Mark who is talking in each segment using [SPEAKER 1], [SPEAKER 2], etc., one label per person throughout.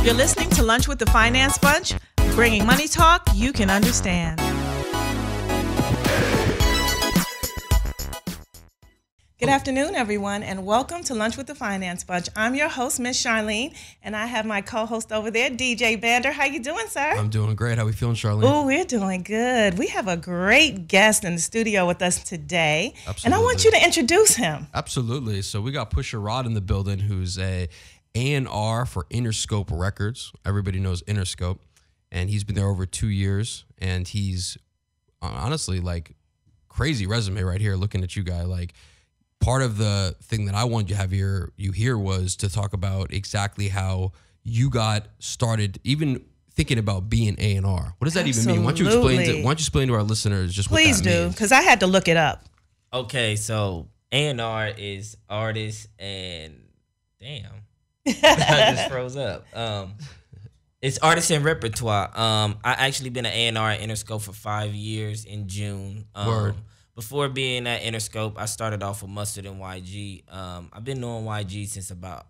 [SPEAKER 1] You're listening to Lunch with the Finance Bunch, bringing money talk you can understand. Good afternoon, everyone, and welcome to Lunch with the Finance Bunch. I'm your host, Miss Charlene, and I have my co-host over there, DJ Bander. How you doing, sir?
[SPEAKER 2] I'm doing great. How we feeling, Charlene?
[SPEAKER 1] Oh, we're doing good. We have a great guest in the studio with us today,
[SPEAKER 2] Absolutely.
[SPEAKER 1] And I want you to introduce him.
[SPEAKER 2] Absolutely. So we got Pusha Rod in the building, who's a A&R for Interscope Records. Everybody knows Interscope, and he's been there over 2 years, and he's honestly like crazy resume right here. Looking at you, guy, like. Part of the thing that I wanted to have you here was to talk about exactly how you got started, even thinking about being A&R. What does that even mean? Why don't you explain to our listeners just
[SPEAKER 1] Please
[SPEAKER 2] what that means?
[SPEAKER 1] Because I had to look it up.
[SPEAKER 3] Okay, so A&R is artist and damn, I just froze up. It's artist and repertoire. I actually been an A&R at Interscope for 5 years in June.
[SPEAKER 2] Word.
[SPEAKER 3] Before being at Interscope, I started off with Mustard and YG. I've been knowing YG since about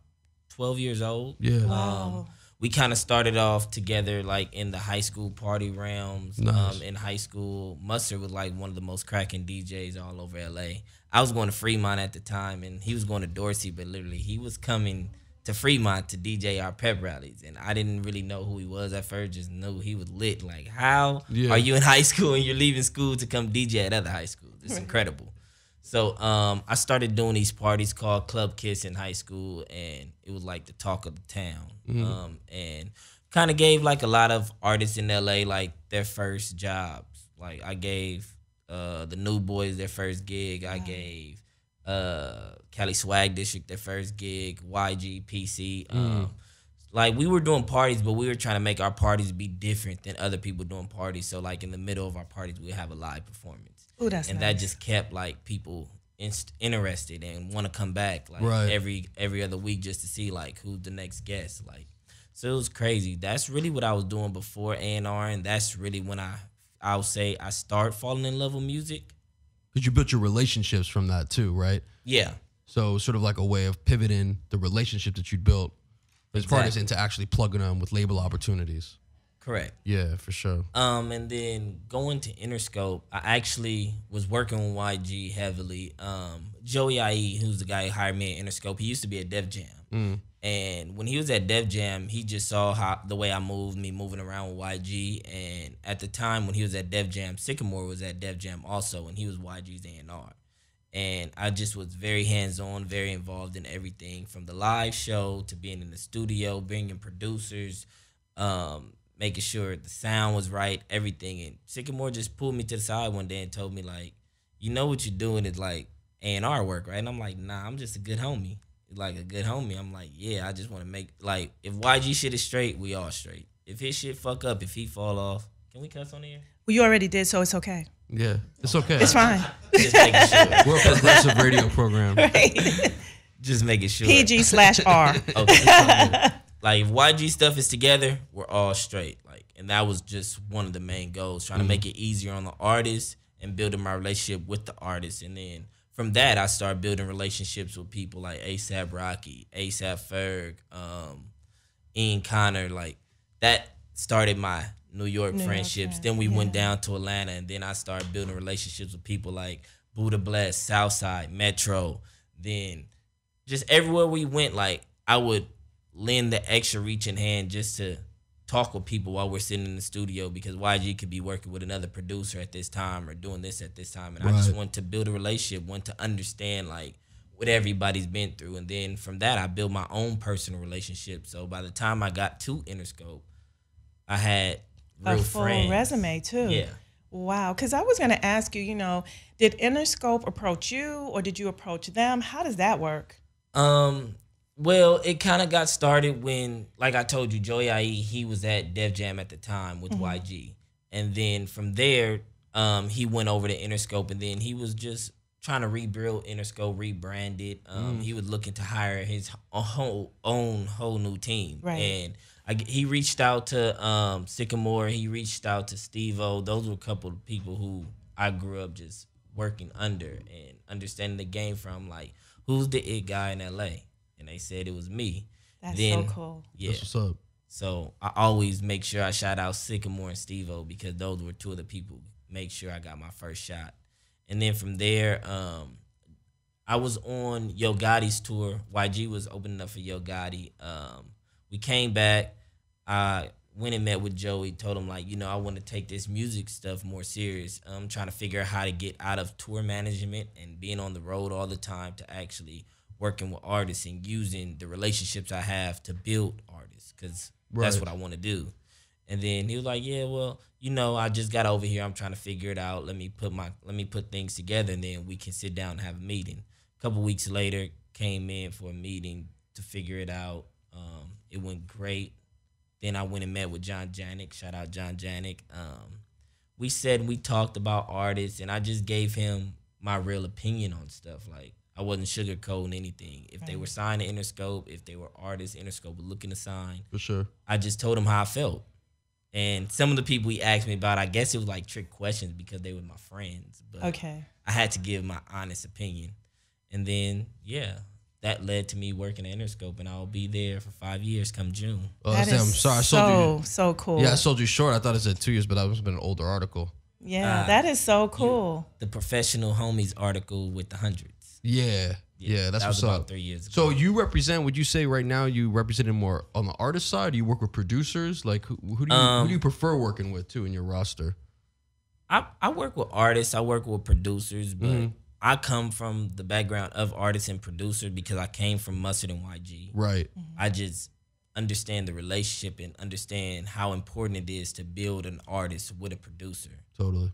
[SPEAKER 3] 12 years old.
[SPEAKER 2] Yeah.
[SPEAKER 1] Wow.
[SPEAKER 3] We kind of started off together like in the high school party realms.
[SPEAKER 2] Nice.
[SPEAKER 3] In high school, Mustard was like one of the most cracking DJs all over LA. I was going to Fremont at the time, and he was going to Dorsey, but literally he was coming to Fremont to DJ our pep rallies, and I didn't really know who he was at first. Just knew he was lit. Like, how are you in high school and you're leaving school to come DJ at other high schools? It's incredible. So I started doing these parties called Club Kiss in high school, and it was like the talk of the town.
[SPEAKER 2] Mm-hmm.
[SPEAKER 3] And kind of gave like a lot of artists in LA like their first jobs. Like I gave the New Boys their first gig. I gave Cali Swag District their first gig, YG, PC. Like we were doing parties, but we were trying to make our parties be different than other people doing parties. So like in the middle of our parties, we have a live performance.
[SPEAKER 1] Ooh, that's
[SPEAKER 3] and
[SPEAKER 1] nice.
[SPEAKER 3] that just kept like people interested and want to come back like every other week just to see like who's the next guest. Like, so it was crazy. That's really what I was doing before A&R, and that's really when I'll say I start falling in love with music.
[SPEAKER 2] Because you built your relationships from that too, right?
[SPEAKER 3] Yeah.
[SPEAKER 2] So sort of like a way of pivoting the relationship that you built as artists into actually plugging them with label opportunities.
[SPEAKER 3] Correct.
[SPEAKER 2] Yeah, for sure.
[SPEAKER 3] And then going to Interscope, I actually was working with YG heavily. Joey IE, who's the guy who hired me at Interscope, he used to be at Def Jam. And when he was at Def Jam, he just saw how the way I moved, me moving around with YG. And at the time when he was at Def Jam, Sycamore was at Def Jam also, and he was YG's A&R. And I just was very hands-on, very involved in everything, from the live show to being in the studio, bringing producers, making sure the sound was right, everything. And Sycamore just pulled me to the side one day and told me, like, you know what you're doing is like A&R work, right? And I'm like, nah, I'm just a good homie. Like a good homie. I'm like, yeah, I just want to make, like, if YG shit is straight, we all straight. If his shit fuck up, if he fall off, can we cuss on here?
[SPEAKER 1] Well, you already did, so it's okay.
[SPEAKER 2] Yeah, it's okay.
[SPEAKER 1] It's fine.
[SPEAKER 3] Just making sure.
[SPEAKER 2] We're a progressive radio program.
[SPEAKER 1] Right.
[SPEAKER 3] Just making sure.
[SPEAKER 1] PG/R.
[SPEAKER 3] Okay. Like, if YG stuff is together, we're all straight. Like, and that was just one of the main goals, trying to make it easier on the artist and building my relationship with the artist. And then from that, I started building relationships with people like A$AP Rocky, A$AP Ferg, Ian Connor. Like, that started my New York friendships. Then we went down to Atlanta, and then I started building relationships with people like Buddha Bless, Southside, Metro. Then just everywhere we went, like, I would lend the extra reaching hand just to talk with people while we're sitting in the studio, because YG could be working with another producer at this time or doing this at this time. And I just want to build a relationship, want to understand like what everybody's been through. And then from that, I built my own personal relationship. So by the time I got to Interscope, I had real
[SPEAKER 1] a full
[SPEAKER 3] friends.
[SPEAKER 1] resume too.
[SPEAKER 3] Yeah.
[SPEAKER 1] Wow. Because I was going to ask you, did Interscope approach you or did you approach them? How does that work?
[SPEAKER 3] Well, it kind of got started when, like I told you, Joey IE, he was at Def Jam at the time with YG. And then from there, he went over to Interscope, and then he was just trying to rebuild Interscope, rebrand it. He was looking to hire his whole new team.
[SPEAKER 1] Right.
[SPEAKER 3] And he reached out to Sycamore. He reached out to Steve-O. Those were a couple of people who I grew up just working under and understanding the game from, like, who's the it guy in LA? And they said it was me.
[SPEAKER 1] That's
[SPEAKER 3] then,
[SPEAKER 1] so cool.
[SPEAKER 3] Yeah.
[SPEAKER 2] That's what's up.
[SPEAKER 3] So I always make sure I shout out Sycamore and Steve-O because those were two of the people who make sure I got my first shot. And then from there, I was on Yo Gotti's tour. YG was opening up for Yo Gotti. We came back. I went and met with Joey, told him, like, I want to take this music stuff more serious. I'm trying to figure out how to get out of tour management and being on the road all the time to actually working with artists and using the relationships I have to build artists because that's what I want to do. And then he was like, yeah, well, I just got over here. I'm trying to figure it out. Let me put things together, and then we can sit down and have a meeting. A couple weeks later, came in for a meeting to figure it out. It went great. Then I went and met with John Janik. Shout out John Janik. We talked about artists, and I just gave him my real opinion on stuff. Like, I wasn't sugarcoating anything. If they were signed to Interscope, if they were artists, Interscope was looking to sign.
[SPEAKER 2] For sure.
[SPEAKER 3] I just told him how I felt. And some of the people he asked me about, I guess it was like trick questions because they were my friends. But I had to give my honest opinion. And then, that led to me working at Interscope, and I'll be there for 5 years come June.
[SPEAKER 1] Oh, that is I'm sorry. I sold you, so cool.
[SPEAKER 2] Yeah, I sold you short. I thought it said 2 years, but that must have been an older article.
[SPEAKER 1] Yeah, that is so cool.
[SPEAKER 3] The Professional Homies article with the hundreds.
[SPEAKER 2] Yeah, that's what's
[SPEAKER 3] about
[SPEAKER 2] up.
[SPEAKER 3] 3 years ago.
[SPEAKER 2] So you represent, would you say right now you representing more on the artist side? Do you work with producers? Like who do you prefer working with too in your roster?
[SPEAKER 3] I work with artists. I work with producers, but I come from the background of artists and producers because I came from Mustard and YG.
[SPEAKER 2] Right.
[SPEAKER 3] I just understand the relationship and understand how important it is to build an artist with a producer.
[SPEAKER 2] Totally.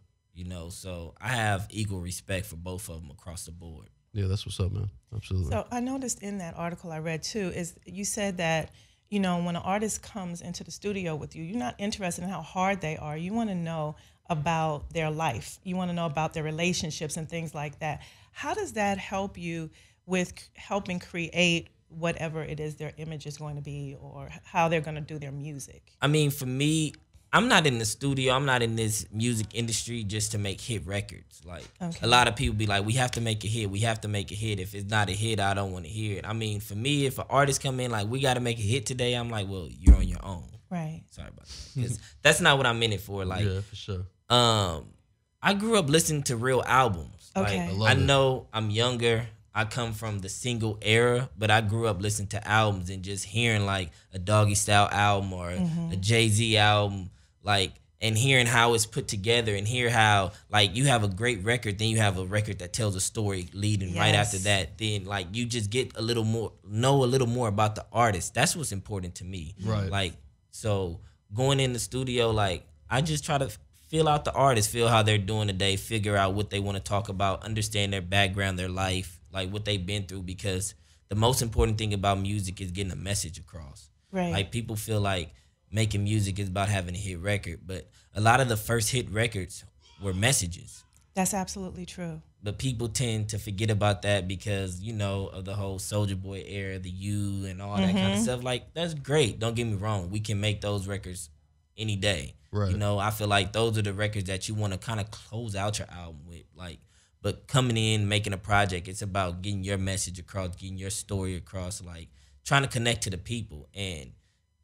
[SPEAKER 3] So I have equal respect for both of them across the board.
[SPEAKER 2] Yeah, that's what's up, man. Absolutely.
[SPEAKER 1] So I noticed in that article I read too, is you said that, when an artist comes into the studio with you, you're not interested in how hard they are. You want to know about their life. You want to know about their relationships and things like that. How does that help you with helping create whatever it is their image is going to be or how they're going to do their music?
[SPEAKER 3] I mean, for me, I'm not in the studio. I'm not in this music industry just to make hit records. Like, a lot of people be like, we have to make a hit. We have to make a hit. If it's not a hit, I don't want to hear it. I mean, for me, if an artist come in like, we got to make a hit today, I'm like, well, you're on your own.
[SPEAKER 1] Right.
[SPEAKER 3] Sorry about that. 'Cause that's not what I'm in it for. Like,
[SPEAKER 2] yeah, for sure.
[SPEAKER 3] I grew up listening to real albums.
[SPEAKER 1] Okay.
[SPEAKER 3] Like, I know I'm younger. I come from the single era, but I grew up listening to albums and just hearing like a Doggy Style album or a Jay-Z album, like, and hearing how it's put together and hear how like you have a great record, then you have a record that tells a story leading right after that. Then like you just get know a little more about the artist. That's what's important to me.
[SPEAKER 2] Right.
[SPEAKER 3] Like, so going in the studio, like I just try to feel out the artist, feel how they're doing today, figure out what they want to talk about, understand their background, their life, like what they've been through, because the most important thing about music is getting a message across.
[SPEAKER 1] Right.
[SPEAKER 3] Like people feel like making music is about having a hit record, but a lot of the first hit records were messages.
[SPEAKER 1] That's absolutely true.
[SPEAKER 3] But people tend to forget about that because, of the whole Soulja Boy era, the U and all that kind of stuff. Like, that's great. Don't get me wrong. We can make those records any day.
[SPEAKER 2] Right.
[SPEAKER 3] I feel like those are the records that you want to kind of close out your album with. Like, but coming in, making a project, it's about getting your message across, getting your story across, like trying to connect to the people. And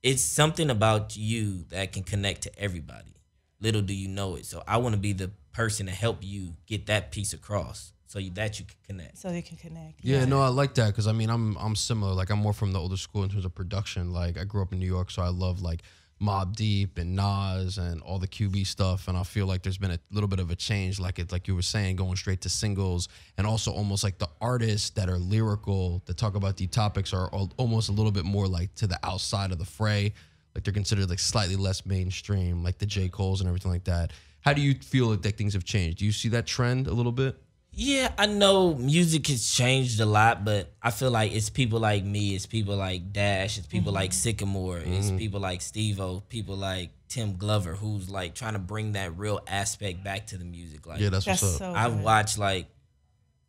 [SPEAKER 3] it's something about you that can connect to everybody. Little do you know it. So I want to be the person to help you get that piece across so that you can connect.
[SPEAKER 1] So they can connect.
[SPEAKER 2] Yeah, no, I like that because I mean I'm similar. Like I'm more from the older school in terms of production. Like I grew up in New York, so I love like Mobb Deep and Nas and all the QB stuff. And I feel like there's been a little bit of a change, like you were saying, going straight to singles, and also almost like the artists that are lyrical that talk about deep topics are almost a little bit more like to the outside of the fray. Like they're considered like slightly less mainstream, like the J. Cole's and everything like that. How do you feel like that things have changed? Do you see that trend a little bit?
[SPEAKER 3] Yeah, I know music has changed a lot, but I feel like it's people like me, it's people like Dash, it's people like Sycamore, it's people like Steve-O, people like Tim Glover, who's like trying to bring that real aspect back to the music. Like,
[SPEAKER 2] yeah, that's what's up.
[SPEAKER 1] So
[SPEAKER 3] I've
[SPEAKER 1] good.
[SPEAKER 3] watched like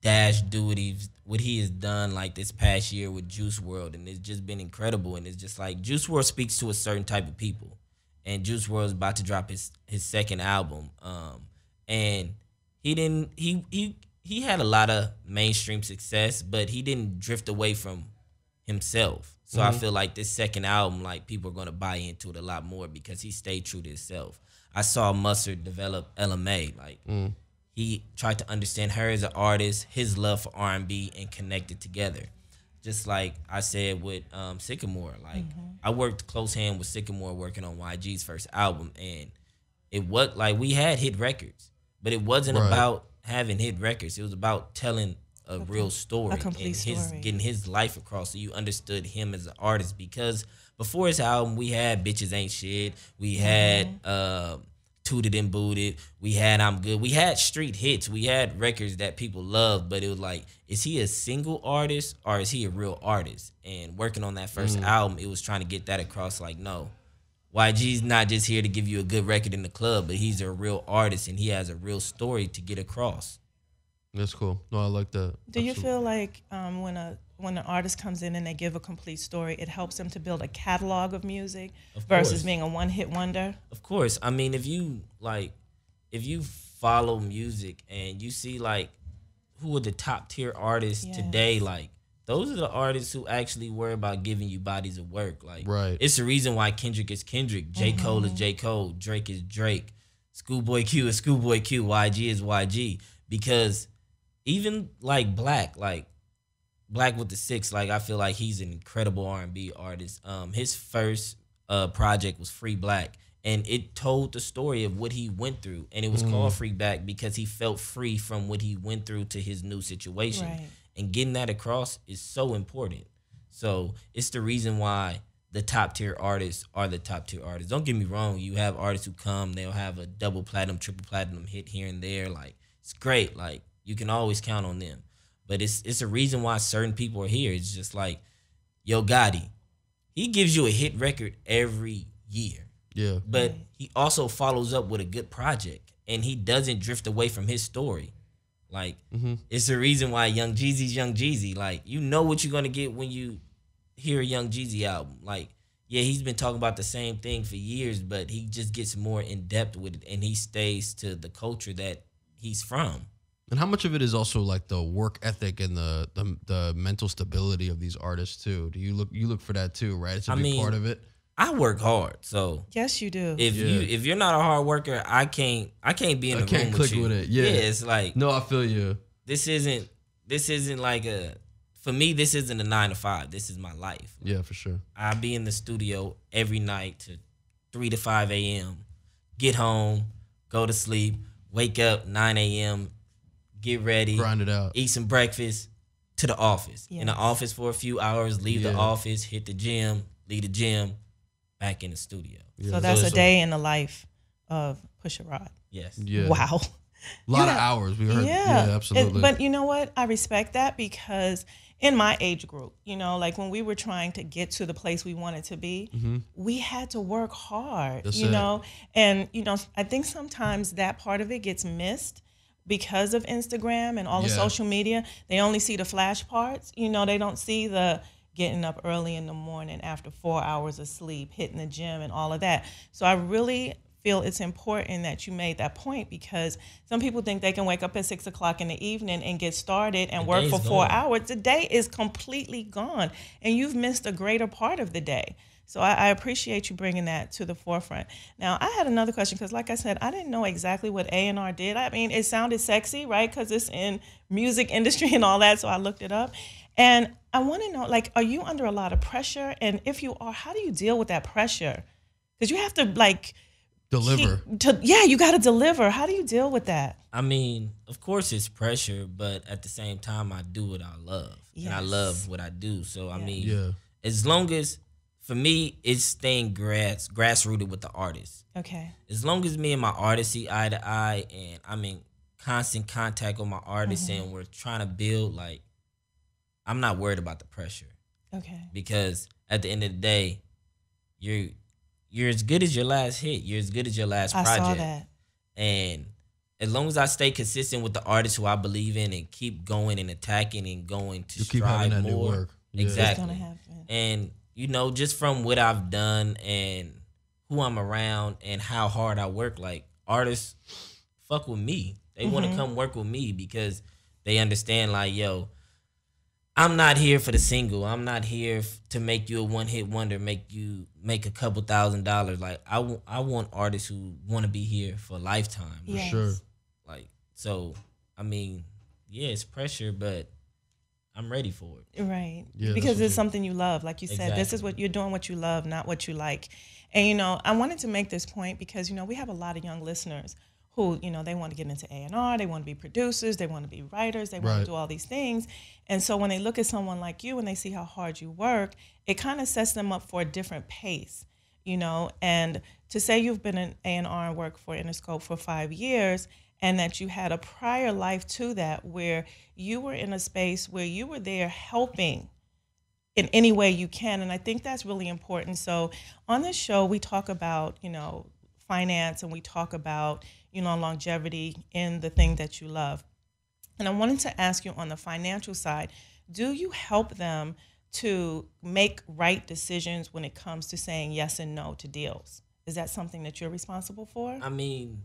[SPEAKER 3] Dash do what he has done like this past year with Juice WRLD, and it's just been incredible. And it's just like Juice WRLD speaks to a certain type of people, and Juice WRLD is about to drop his second album, and he had a lot of mainstream success, but he didn't drift away from himself. So I feel like this second album, like people are gonna buy into it a lot more because he stayed true to himself. I saw Mustard develop LMA. Like he tried to understand her as an artist, his love for R&B, and connect it together. Just like I said with Sycamore, like I worked close hand with Sycamore working on YG's first album, and it was like we had hit records, but it wasn't about having hit records. It was about telling a real story,
[SPEAKER 1] a complete
[SPEAKER 3] and
[SPEAKER 1] story.
[SPEAKER 3] getting his life across, so you understood him as an artist. Because before his album, we had Bitches Ain't Shit, we had Tooted and Booted, we had I'm Good, we had street hits, we had records that people loved, but it was like, is he a single artist or is he a real artist? And working on that first album, it was trying to get that across, like, no, YG's not just here to give you a good record in the club, but he's a real artist and he has a real story to get across.
[SPEAKER 2] That's cool. No, I like that.
[SPEAKER 1] Do you feel like when an artist comes in and they give a complete story, it helps them to build a catalog of music versus being a one-hit wonder?
[SPEAKER 3] Of course. I mean, if you follow music and you see like who are the top tier artists today, like those are the artists who actually worry about giving you bodies of work. Like, it's the reason why Kendrick is Kendrick, J. Cole is J. Cole, Drake is Drake, Schoolboy Q is Schoolboy Q, YG is YG. Because even like Black with the Six, like I feel like he's an incredible R&B artist. His first project was Free Black, and it told the story of what he went through, and it was called Free Black because he felt free from what he went through to his new situation. And getting that across is so important. So it's the reason why the top tier artists are the top tier artists. Don't get me wrong, you have artists who come, they'll have a double platinum, triple platinum hit here and there. Like, it's great. Like, you can always count on them. But it's a reason why certain people are here. It's just like Yo Gotti. He gives you a hit record every year.
[SPEAKER 2] Yeah.
[SPEAKER 3] But he also follows up with a good project. And he doesn't drift away from his story. Like, it's the reason why Young Jeezy's Young Jeezy. Like, you know what you're going to get when you hear a Young Jeezy album. Like, yeah, he's been talking about the same thing for years, but he just gets more in depth with it. And he stays to the culture that he's from.
[SPEAKER 2] And how much of it is also like the work ethic and the mental stability of these artists too? Do you look for that too, right? It's a big part of it.
[SPEAKER 3] I work hard, so
[SPEAKER 1] yes, you do.
[SPEAKER 3] If you're not a hard worker, I can't be in the room with you.
[SPEAKER 2] With it. Yeah,
[SPEAKER 3] it's like,
[SPEAKER 2] no, I feel you.
[SPEAKER 3] This isn't like for me. This isn't a 9 to 5. This is my life.
[SPEAKER 2] Yeah, for sure.
[SPEAKER 3] I be in the studio every night to 3 to 5 a.m. Get home, go to sleep, wake up 9 a.m. Get ready,
[SPEAKER 2] grind it out,
[SPEAKER 3] eat some breakfast, to the office. In the office for a few hours, leave the office, hit the gym, leave the gym, back in the studio.
[SPEAKER 1] So that's a day in the life of Pusha Rod.
[SPEAKER 3] Yes.
[SPEAKER 2] Yeah.
[SPEAKER 1] Wow.
[SPEAKER 2] A lot of hours. We heard. Yeah, absolutely.
[SPEAKER 1] But you know what? I respect that because in my age group, you know, like when we were trying to get to the place we wanted to be, we had to work hard,
[SPEAKER 2] That's
[SPEAKER 1] you
[SPEAKER 2] it.
[SPEAKER 1] know? And, you know, I think sometimes that part of it gets missed because of Instagram and all the social media. They only see the flash parts. You know, they don't see the getting up early in the morning after 4 hours of sleep, hitting the gym and all of that. So I really feel it's important that you made that point because some people think they can wake up at 6 o'clock in the evening and get started and work for 4 hours. The day is completely gone and you've missed a greater part of the day. So I appreciate you bringing that to the forefront. Now, I had another question because, like I said, I didn't know exactly what A&R did. I mean, it sounded sexy, right, because it's in music industry and all that, so I looked it up. And I want to know, like, are you under a lot of pressure? And if you are, how do you deal with that pressure? Because you have to, like...
[SPEAKER 2] Deliver.
[SPEAKER 1] You got to deliver. How do you deal with that?
[SPEAKER 3] I mean, of course it's pressure, but at the same time, I do what I love.
[SPEAKER 1] Yes.
[SPEAKER 3] And I love what I do. So, I mean, as long as... For me, it's staying grassrooted with the artist.
[SPEAKER 1] Okay.
[SPEAKER 3] As long as me and my artist see eye to eye and I'm in constant contact with my artist and we're trying to build, like, I'm not worried about the pressure.
[SPEAKER 1] Okay.
[SPEAKER 3] Because at the end of the day, you're as good as your last hit. You're as good as your last project.
[SPEAKER 1] I saw that.
[SPEAKER 3] And as long as I stay consistent with the artist who I believe in and keep going and attacking and going to strive
[SPEAKER 2] keep having that
[SPEAKER 3] more.
[SPEAKER 2] New work. Yeah.
[SPEAKER 3] Exactly.
[SPEAKER 1] It's gonna happen.
[SPEAKER 3] And you know, just from what I've done and who I'm around and how hard I work, like, artists fuck with me. They want to come work with me because they understand, like, yo, I'm not here for the single. I'm not here to make you a one-hit wonder, make you make a couple $1,000s. Like I want artists who want to be here for a lifetime.
[SPEAKER 2] For sure.
[SPEAKER 3] Like, so, I mean, yeah, it's pressure, but I'm ready for it.
[SPEAKER 1] Right.
[SPEAKER 2] Yeah,
[SPEAKER 1] because it's something you love. Like you said,
[SPEAKER 3] Exactly.
[SPEAKER 1] this is what you're doing, what you love, not what you like. And, you know, I wanted to make this point because, you know, we have a lot of young listeners who, you know, they want to get into A&R, they want to be producers, they want to be writers, they want to do all these things. And so when they look at someone like you and they see how hard you work, it kind of sets them up for a different pace, you know. And to say you've been in A&R and work for Interscope for 5 years and that you had a prior life to that where you were in a space where you were there helping in any way you can. And I think that's really important. So on this show, we talk about, you know, finance and we talk about, you know, longevity in the thing that you love. And I wanted to ask you on the financial side, do you help them to make right decisions when it comes to saying yes and no to deals? Is that something that you're responsible for?
[SPEAKER 3] I mean,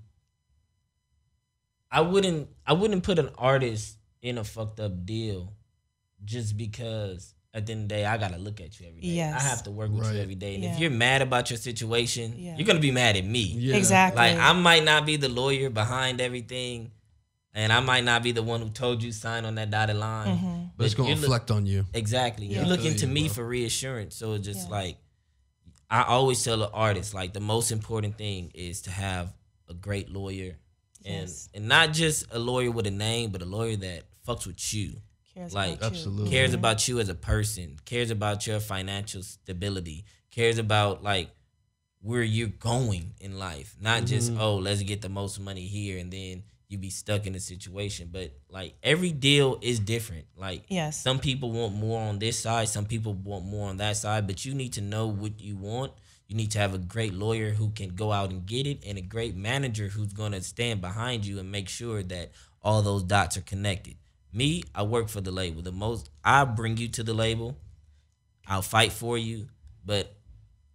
[SPEAKER 3] I wouldn't put an artist in a fucked up deal just because at the end of the day, I got to look at you every day.
[SPEAKER 1] Yes.
[SPEAKER 3] I have to work with you every day. And
[SPEAKER 1] Yeah.
[SPEAKER 3] if you're mad about your situation, you're going to be mad at me.
[SPEAKER 2] Yeah.
[SPEAKER 1] Exactly.
[SPEAKER 3] Like, I might not be the lawyer behind everything, and I might not be the one who told you sign on that dotted line.
[SPEAKER 2] But it's going to reflect on you.
[SPEAKER 3] Exactly.
[SPEAKER 1] Yeah.
[SPEAKER 3] You're looking to me
[SPEAKER 2] bro.
[SPEAKER 3] for reassurance. So it's just
[SPEAKER 1] Yes.
[SPEAKER 3] like, I always tell the artist, like, the most important thing is to have a great lawyer.
[SPEAKER 1] Yes.
[SPEAKER 3] And not just a lawyer with a name, but a lawyer that fucks with you.
[SPEAKER 1] Cares
[SPEAKER 3] Like,
[SPEAKER 1] about you.
[SPEAKER 2] absolutely.
[SPEAKER 3] Cares about you as a person, cares about your financial stability, cares about like where you're going in life. Not just, oh, let's get the most money here and then you be stuck in a situation. But like every deal is different. Like
[SPEAKER 1] Yes.
[SPEAKER 3] some people want more on this side, some people want more on that side, but you need to know what you want. You need to have a great lawyer who can go out and get it and a great manager who's going to stand behind you and make sure that all those dots are connected. Me, I work for the label. I bring you to the label. I'll fight for you, but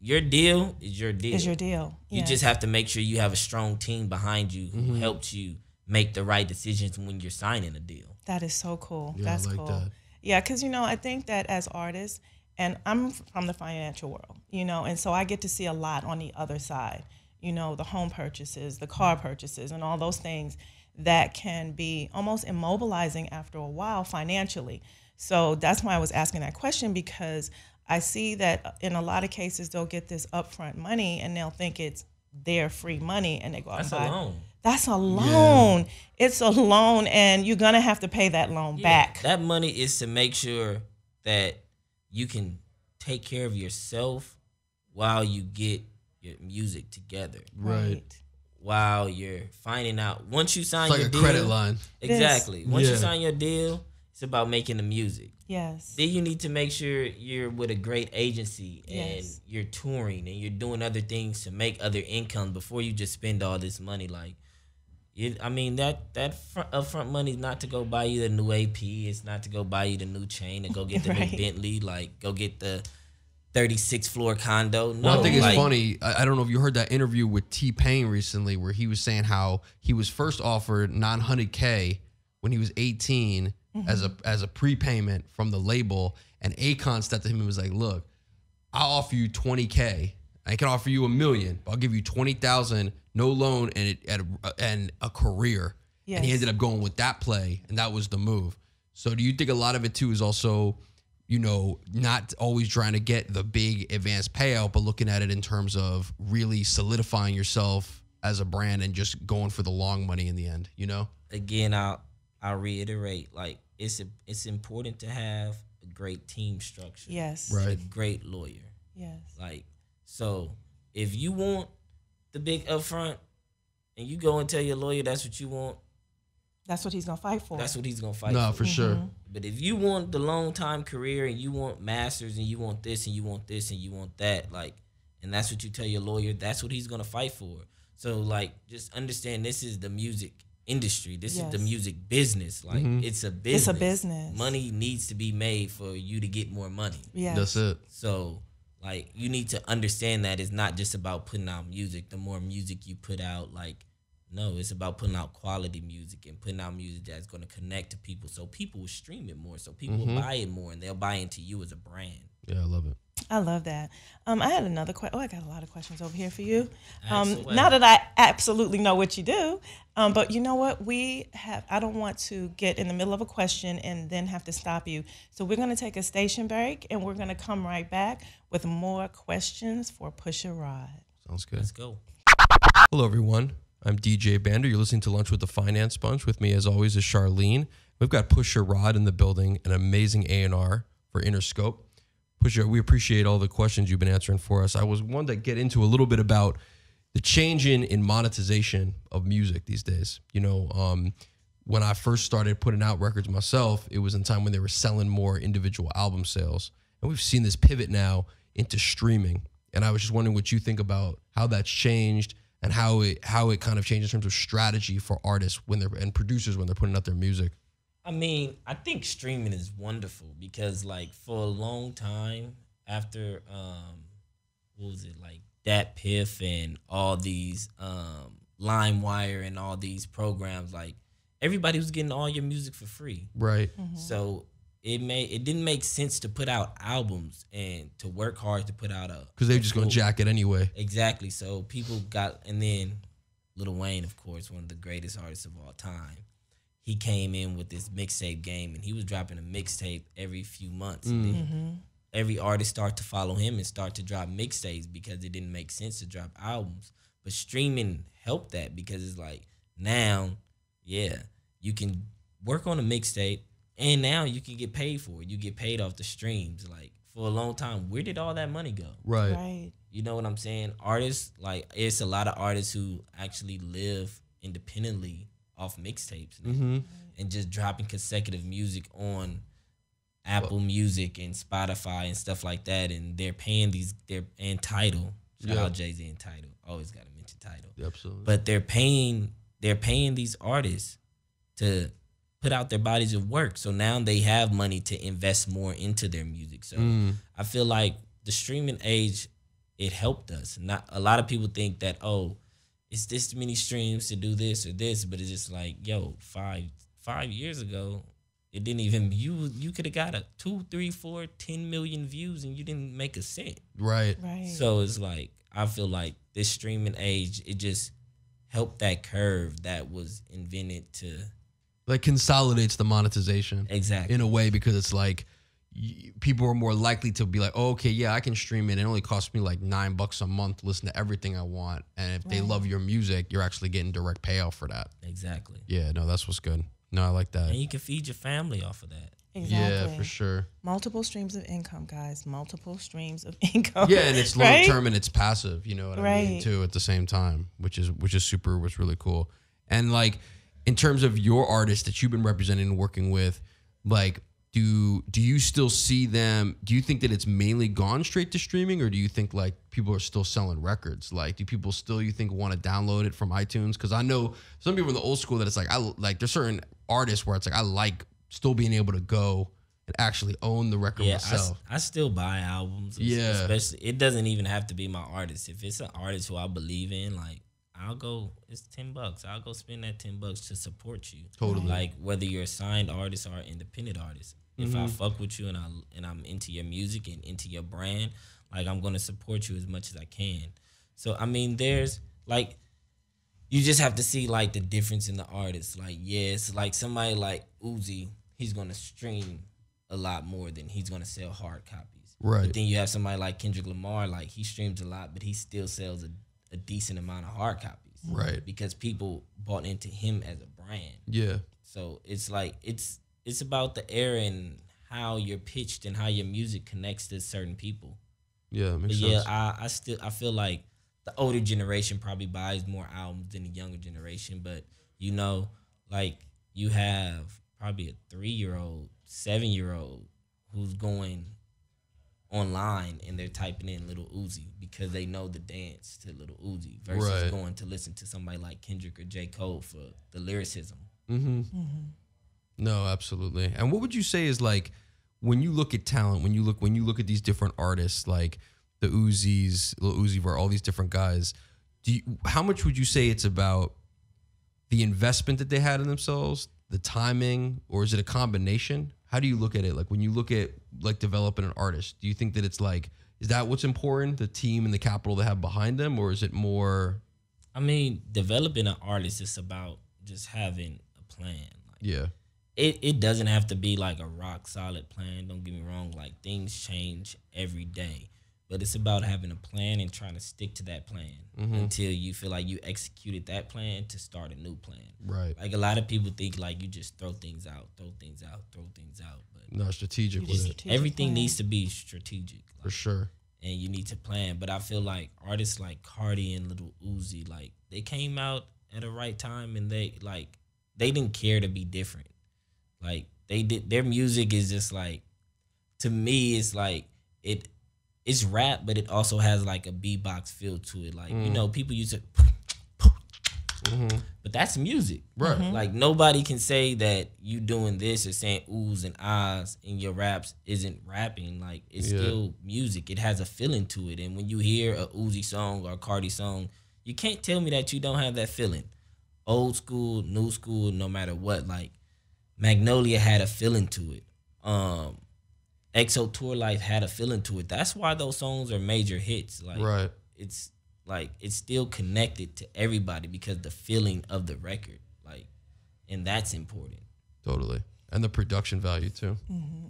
[SPEAKER 3] your deal is your deal.
[SPEAKER 1] Is your deal.
[SPEAKER 3] You just have to make sure you have a strong team behind you who helps you make the right decisions when you're signing a deal.
[SPEAKER 1] That is so cool.
[SPEAKER 2] Yeah,
[SPEAKER 1] That's
[SPEAKER 2] I like
[SPEAKER 1] cool.
[SPEAKER 2] that.
[SPEAKER 1] Yeah, because, you know, I think that as artists, and I'm from the financial world, you know, and so I get to see a lot on the other side, you know, the home purchases, the car purchases, and all those things that can be almost immobilizing after a while financially. So that's why I was asking that question, because I see that in a lot of cases they'll get this upfront money and they'll think it's their free money and they go out and buy.
[SPEAKER 3] That's a loan.
[SPEAKER 1] That's a loan. Yeah. It's a loan and you're gonna have to pay that loan back.
[SPEAKER 3] That money is to make sure that you can take care of yourself while you get your music together.
[SPEAKER 2] Right.
[SPEAKER 3] While you're finding out, once you sign
[SPEAKER 2] It's like
[SPEAKER 3] your
[SPEAKER 2] a
[SPEAKER 3] deal,
[SPEAKER 2] credit line.
[SPEAKER 3] Exactly. Once you
[SPEAKER 2] Yeah.
[SPEAKER 3] sign your deal, it's about making the music.
[SPEAKER 1] Yes.
[SPEAKER 3] Then you need to make sure you're with a great agency and
[SPEAKER 1] Yes.
[SPEAKER 3] you're touring and you're doing other things to make other income before you just spend all this money. Like, that upfront money is not to go buy you the new AP. It's not to go buy you the new chain and go get the
[SPEAKER 1] Right.
[SPEAKER 3] new Bentley. Like, go get the 36th floor condo. No,
[SPEAKER 2] Well, I think it's
[SPEAKER 3] like,
[SPEAKER 2] funny. I don't know if you heard that interview with T-Pain recently where he was saying how he was first offered $900K when he was 18 as a prepayment from the label, and Akon stepped to him and was like, "Look, I'll offer you $20K. I can offer you $1 million, but I'll give you $20,000, no loan, and a career."
[SPEAKER 1] Yes.
[SPEAKER 2] And he ended up going with that play, and that was the move. So, do you think a lot of it too is also, you know, not always trying to get the big advanced payout, but looking at it in terms of really solidifying yourself as a brand and just going for the long money in the end, you know?
[SPEAKER 3] Again, I'll reiterate, like, it's important to have a great team structure.
[SPEAKER 1] Yes.
[SPEAKER 2] Right.
[SPEAKER 3] A great lawyer.
[SPEAKER 1] Yes.
[SPEAKER 3] Like, so if you want the big upfront and you go and tell your lawyer that's what you want,
[SPEAKER 1] That's what he's gonna fight for.
[SPEAKER 3] that's what he's gonna fight
[SPEAKER 2] No,
[SPEAKER 3] for.
[SPEAKER 2] for sure.
[SPEAKER 3] But if you want the long time career and you want masters and you want this and you want this and you want that, like, and that's what you tell your lawyer, that's what he's gonna fight for. So, like, just understand this is the music industry. This is the
[SPEAKER 1] Yes.
[SPEAKER 3] music business. Like, it's a business.
[SPEAKER 1] It's a business.
[SPEAKER 3] Money needs to be made for you to get more money.
[SPEAKER 1] Yes.
[SPEAKER 2] That's it.
[SPEAKER 3] So, like, you need to understand that it's not just about putting out music. The more music you put out, like, No, it's about putting out quality music and putting out music that's going to connect to people. So people will stream it more. So people will buy it more, and they'll buy into you as a brand.
[SPEAKER 2] Yeah, I love it.
[SPEAKER 1] I love that. I had another question. Oh, I got a lot of questions over here for you.
[SPEAKER 3] Ask away.
[SPEAKER 1] Now that I absolutely know what you do, but you know what? I don't want to get in the middle of a question and then have to stop you. So we're going to take a station break, and we're going to come right back with more questions for Pusha Rod.
[SPEAKER 2] Sounds good.
[SPEAKER 3] Let's go.
[SPEAKER 2] Hello, everyone. I'm DJ Bander. You're listening to Lunch with the Finance Bunch. With me, as always, is Charlene. We've got Pusha Rod in the building, an amazing A&R for Interscope. Pusha, we appreciate all the questions you've been answering for us. I wanted to get into a little bit about the change in monetization of music these days. You know, when I first started putting out records myself, it was in time when they were selling more individual album sales. And we've seen this pivot now into streaming. And I was just wondering what you think about how that's changed and how it kind of changed in terms of strategy for artists and producers when they're putting out their music.
[SPEAKER 3] I mean, I think streaming is wonderful because, like, for a long time after, what was it, like, Dat Piff and all these LimeWire and all these programs, like, everybody was getting all your music for free.
[SPEAKER 2] Right.
[SPEAKER 3] So it didn't make sense to put out albums and to work hard to put out
[SPEAKER 2] because they're just going to jack it anyway.
[SPEAKER 3] Exactly. So people and then Lil Wayne, of course, one of the greatest artists of all time. He came in with this mixtape game, and he was dropping a mixtape every few months. And then every artist started to follow him and start to drop mixtapes because it didn't make sense to drop albums. But streaming helped that because it's like now, yeah, you can work on a mixtape, and now you can get paid for it. You get paid off the streams. Like, for a long time, where did all that money go?
[SPEAKER 1] Right.
[SPEAKER 3] You know what I'm saying? Artists, like, it's a lot of artists who actually live independently off mixtapes now, and just dropping consecutive music on Apple Music and Spotify and stuff like that, and they're paying and Tidal. Shout out Jay-Z and Tidal. Always got to mention Tidal.
[SPEAKER 2] Absolutely.
[SPEAKER 3] But they're paying these artists to put out their bodies of work. So now they have money to invest more into their music. So I feel like the streaming age, it helped us. Not a lot of people think that, oh, it's this many streams to do this or this, but it's just like, yo, five years ago, it didn't even, you could have got a 2, 3, 4, 10 million views and you didn't make a cent.
[SPEAKER 2] Right.
[SPEAKER 3] So it's like, I feel like this streaming age, it just helped that curve that was invented to,
[SPEAKER 2] like, consolidates the monetization.
[SPEAKER 3] Exactly.
[SPEAKER 2] In a way, because it's like people are more likely to be like, oh, okay, yeah, I can stream it. It only costs me like $9 a month to listen to everything I want. And if they love your music, you're actually getting direct payoff for that.
[SPEAKER 3] Exactly.
[SPEAKER 2] Yeah, no, that's what's good. No, I like that.
[SPEAKER 3] And you can feed your family off of that.
[SPEAKER 1] Exactly.
[SPEAKER 2] Yeah, for sure.
[SPEAKER 1] Multiple streams of income, guys. Multiple streams of income.
[SPEAKER 2] Yeah, and it's long term and it's passive, you know what I mean, too, at the same time, which is super, was really cool. And like, in terms of your artists that you've been representing and working with, like, do you still see them? Do you think that it's mainly gone straight to streaming, or do you think like people are still selling records? Like, do people still, you think, want to download it from iTunes? Because I know some people in the old school that it's like there's certain artists where it's like I like still being able to go and actually own the record myself.
[SPEAKER 3] I still buy albums.
[SPEAKER 2] Yeah,
[SPEAKER 3] especially, it doesn't even have to be my artist. If it's an artist who I believe in, like, I'll go, it's $10. I'll go spend that $10 to support you.
[SPEAKER 2] Totally.
[SPEAKER 3] Like, whether you're a signed artist or an independent artist. If I fuck with you and I'm into your music and into your brand, like, I'm gonna support you as much as I can. So I mean, there's like, you just have to see like the difference in the artists. Like, it's like somebody like Uzi, he's gonna stream a lot more than he's gonna sell hard copies.
[SPEAKER 2] Right.
[SPEAKER 3] But then you have somebody like Kendrick Lamar, like, he streams a lot, but he still sells a decent amount of hard copies.
[SPEAKER 2] Right.
[SPEAKER 3] Because people bought into him as a brand.
[SPEAKER 2] Yeah.
[SPEAKER 3] So it's like, it's about the era and how you're pitched and how your music connects to certain people.
[SPEAKER 2] Yeah, makes
[SPEAKER 3] sense.
[SPEAKER 2] sense.
[SPEAKER 3] I feel like the older generation probably buys more albums than the younger generation, but you know, like, you have probably a 3-year-old, 7-year-old who's going online and they're typing in Little Uzi because they know the dance to Little Uzi versus going to listen to somebody like Kendrick or J. Cole for the lyricism.
[SPEAKER 2] No, absolutely. And what would you say is, like, when you look at talent, when you look at these different artists, like the Uzis, Lil Uzi Vert, all these different guys, how much would you say it's about the investment that they had in themselves, the timing, or is it a combination? How do you look at it? Like when you look at like developing an artist, do you think that it's like, is that what's important, the team and the capital they have behind them, or is it more?
[SPEAKER 3] I mean, developing an artist is about just having a plan. Like,
[SPEAKER 2] Yeah.
[SPEAKER 3] It doesn't have to be like a rock solid plan. Don't get me wrong. Like things change every day, but it's about having a plan and trying to stick to that plan until you feel like you executed that plan to start a new plan.
[SPEAKER 2] Right.
[SPEAKER 3] Like a lot of people think like you just throw things out. But
[SPEAKER 2] No, strategic with it.
[SPEAKER 1] Strategic
[SPEAKER 3] everything
[SPEAKER 1] plan.
[SPEAKER 3] needs to be strategic. Like,
[SPEAKER 2] For sure.
[SPEAKER 3] and you need to plan. But I feel like artists like Cardi and Lil Uzi, like they came out at the right time and they didn't care to be different. Like they did, their music is just like, to me, it's like it's rap, but it also has like a beatbox feel to it. Like you know, people use it, but that's music,
[SPEAKER 2] Right.
[SPEAKER 3] Like nobody can say that you doing this or saying oohs and ahs in your raps isn't rapping. Like it's still music. It has a feeling to it. And when you hear a Uzi song or a Cardi song, you can't tell me that you don't have that feeling. Old school, new school, no matter what. Like Magnolia had a feeling to it. EXO Tour Life had a feeling to it. That's why those songs are major hits. Like
[SPEAKER 2] Right.
[SPEAKER 3] it's like it's still connected to everybody because the feeling of the record. Like, and that's important.
[SPEAKER 2] Totally. And the production value too.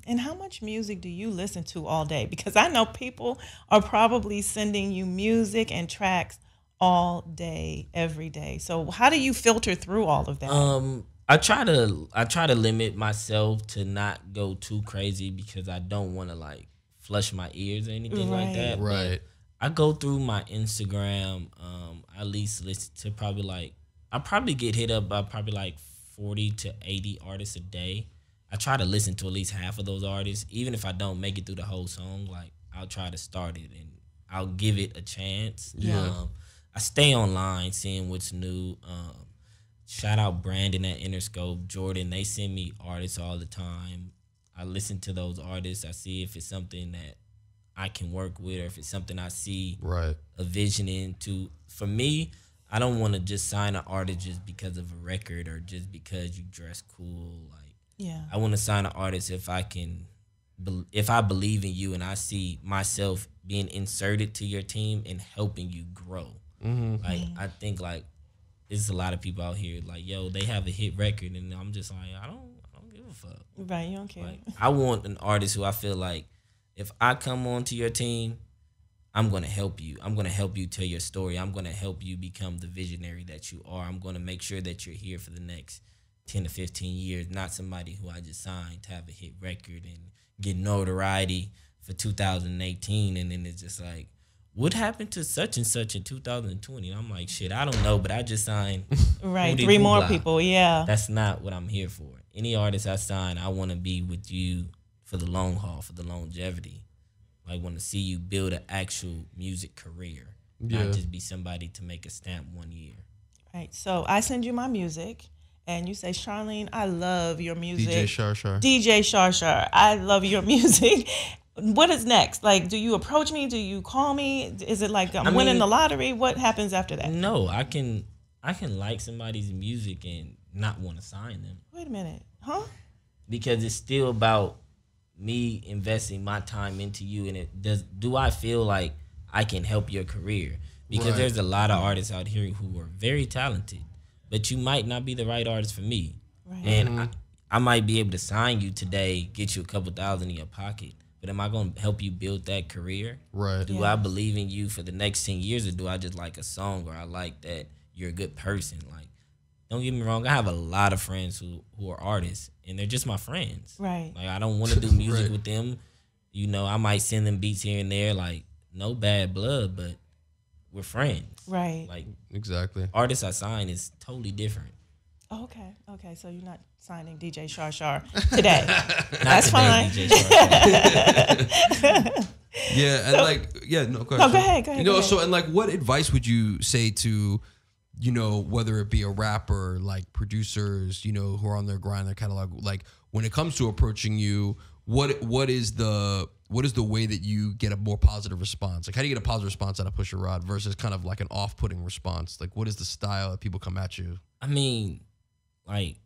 [SPEAKER 1] And how much music do you listen to all day? Because I know people are probably sending you music and tracks all day, every day. So how do you filter through all of that?
[SPEAKER 3] I try to limit myself to not go too crazy because I don't want to like flush my ears or anything like that.
[SPEAKER 2] Right.
[SPEAKER 3] But I go through my Instagram. I at least listen to probably like, I probably get hit up by probably like 40 to 80 artists a day. I try to listen to at least half of those artists, even if I don't make it through the whole song. Like I'll try to start it and I'll give it a chance.
[SPEAKER 2] Yeah.
[SPEAKER 3] I stay online seeing what's new. Shout out Brandon at Interscope, Jordan. They send me artists all the time. I listen to those artists. I see if it's something that I can work with or if it's something I see
[SPEAKER 2] Right.
[SPEAKER 3] a vision into. For me, I don't want to just sign an artist just because of a record or just because you dress cool. Like,
[SPEAKER 1] Yeah.
[SPEAKER 3] I want to sign an artist if I believe in you and I see myself being inserted to your team and helping you grow. Like, I think like there's a lot of people out here like, yo, they have a hit record and I'm just like, I don't give a fuck.
[SPEAKER 1] Right, you don't care.
[SPEAKER 3] Like, I want an artist who I feel like if I come onto your team, I'm going to help you. I'm going to help you tell your story. I'm going to help you become the visionary that you are. I'm going to make sure that you're here for the next 10 to 15 years, not somebody who I just signed to have a hit record and get notoriety for 2018. And then it's just like, what happened to such and such in 2020? And I'm like, shit, I don't know, but I just signed
[SPEAKER 1] Right,
[SPEAKER 3] Rudy
[SPEAKER 1] 3 more
[SPEAKER 3] Hoopla.
[SPEAKER 1] people, yeah.
[SPEAKER 3] That's not what I'm here for. Any artist I sign, I want to be with you for the long haul, for the longevity. I want to see you build an actual music career, not just be somebody to make a stamp 1 year.
[SPEAKER 1] Right, so I send you my music, and you say, Charlene, I love your music.
[SPEAKER 2] DJ Shar.
[SPEAKER 1] DJ Shar, I love your music. What is next? Like, do you approach me? Do you call me? Is it like I'm winning the lottery? What happens after that?
[SPEAKER 3] No, I can like somebody's music and not want to sign them.
[SPEAKER 1] Wait a minute, huh?
[SPEAKER 3] Because it's still about me investing my time into you, and do I feel like I can help your career? Because there's a lot of artists out here who are very talented, but you might not be the right artist for me.
[SPEAKER 1] Right.
[SPEAKER 3] And I might be able to sign you today, get you a couple thousand in your pocket, but am I going to help you build that career?
[SPEAKER 2] Right.
[SPEAKER 3] Do I believe in you for the next 10 years, or do I just like a song, or I like that you're a good person? Like, don't get me wrong, I have a lot of friends who are artists, and they're just my friends.
[SPEAKER 1] Right.
[SPEAKER 3] Like, I don't want to do music with them. You know, I might send them beats here and there, like, no bad blood, but we're friends.
[SPEAKER 1] Right.
[SPEAKER 3] Like,
[SPEAKER 2] Exactly.
[SPEAKER 3] artists I sign is totally different.
[SPEAKER 1] Oh, okay, so you're not signing DJ Shar today. That's
[SPEAKER 3] Today,
[SPEAKER 1] fine.
[SPEAKER 3] DJ Shark.
[SPEAKER 2] Yeah, and
[SPEAKER 1] No, go ahead.
[SPEAKER 2] You know, so and like, what advice would you say to, you know, whether it be a rapper, like producers, you know, who are on their grind, their catalog, like when it comes to approaching you, what is the way that you get a more positive response? Like, how do you get a positive response out of Pusha Rod versus kind of like an off-putting response? Like, what is the style that people come at you?
[SPEAKER 3] I mean, like,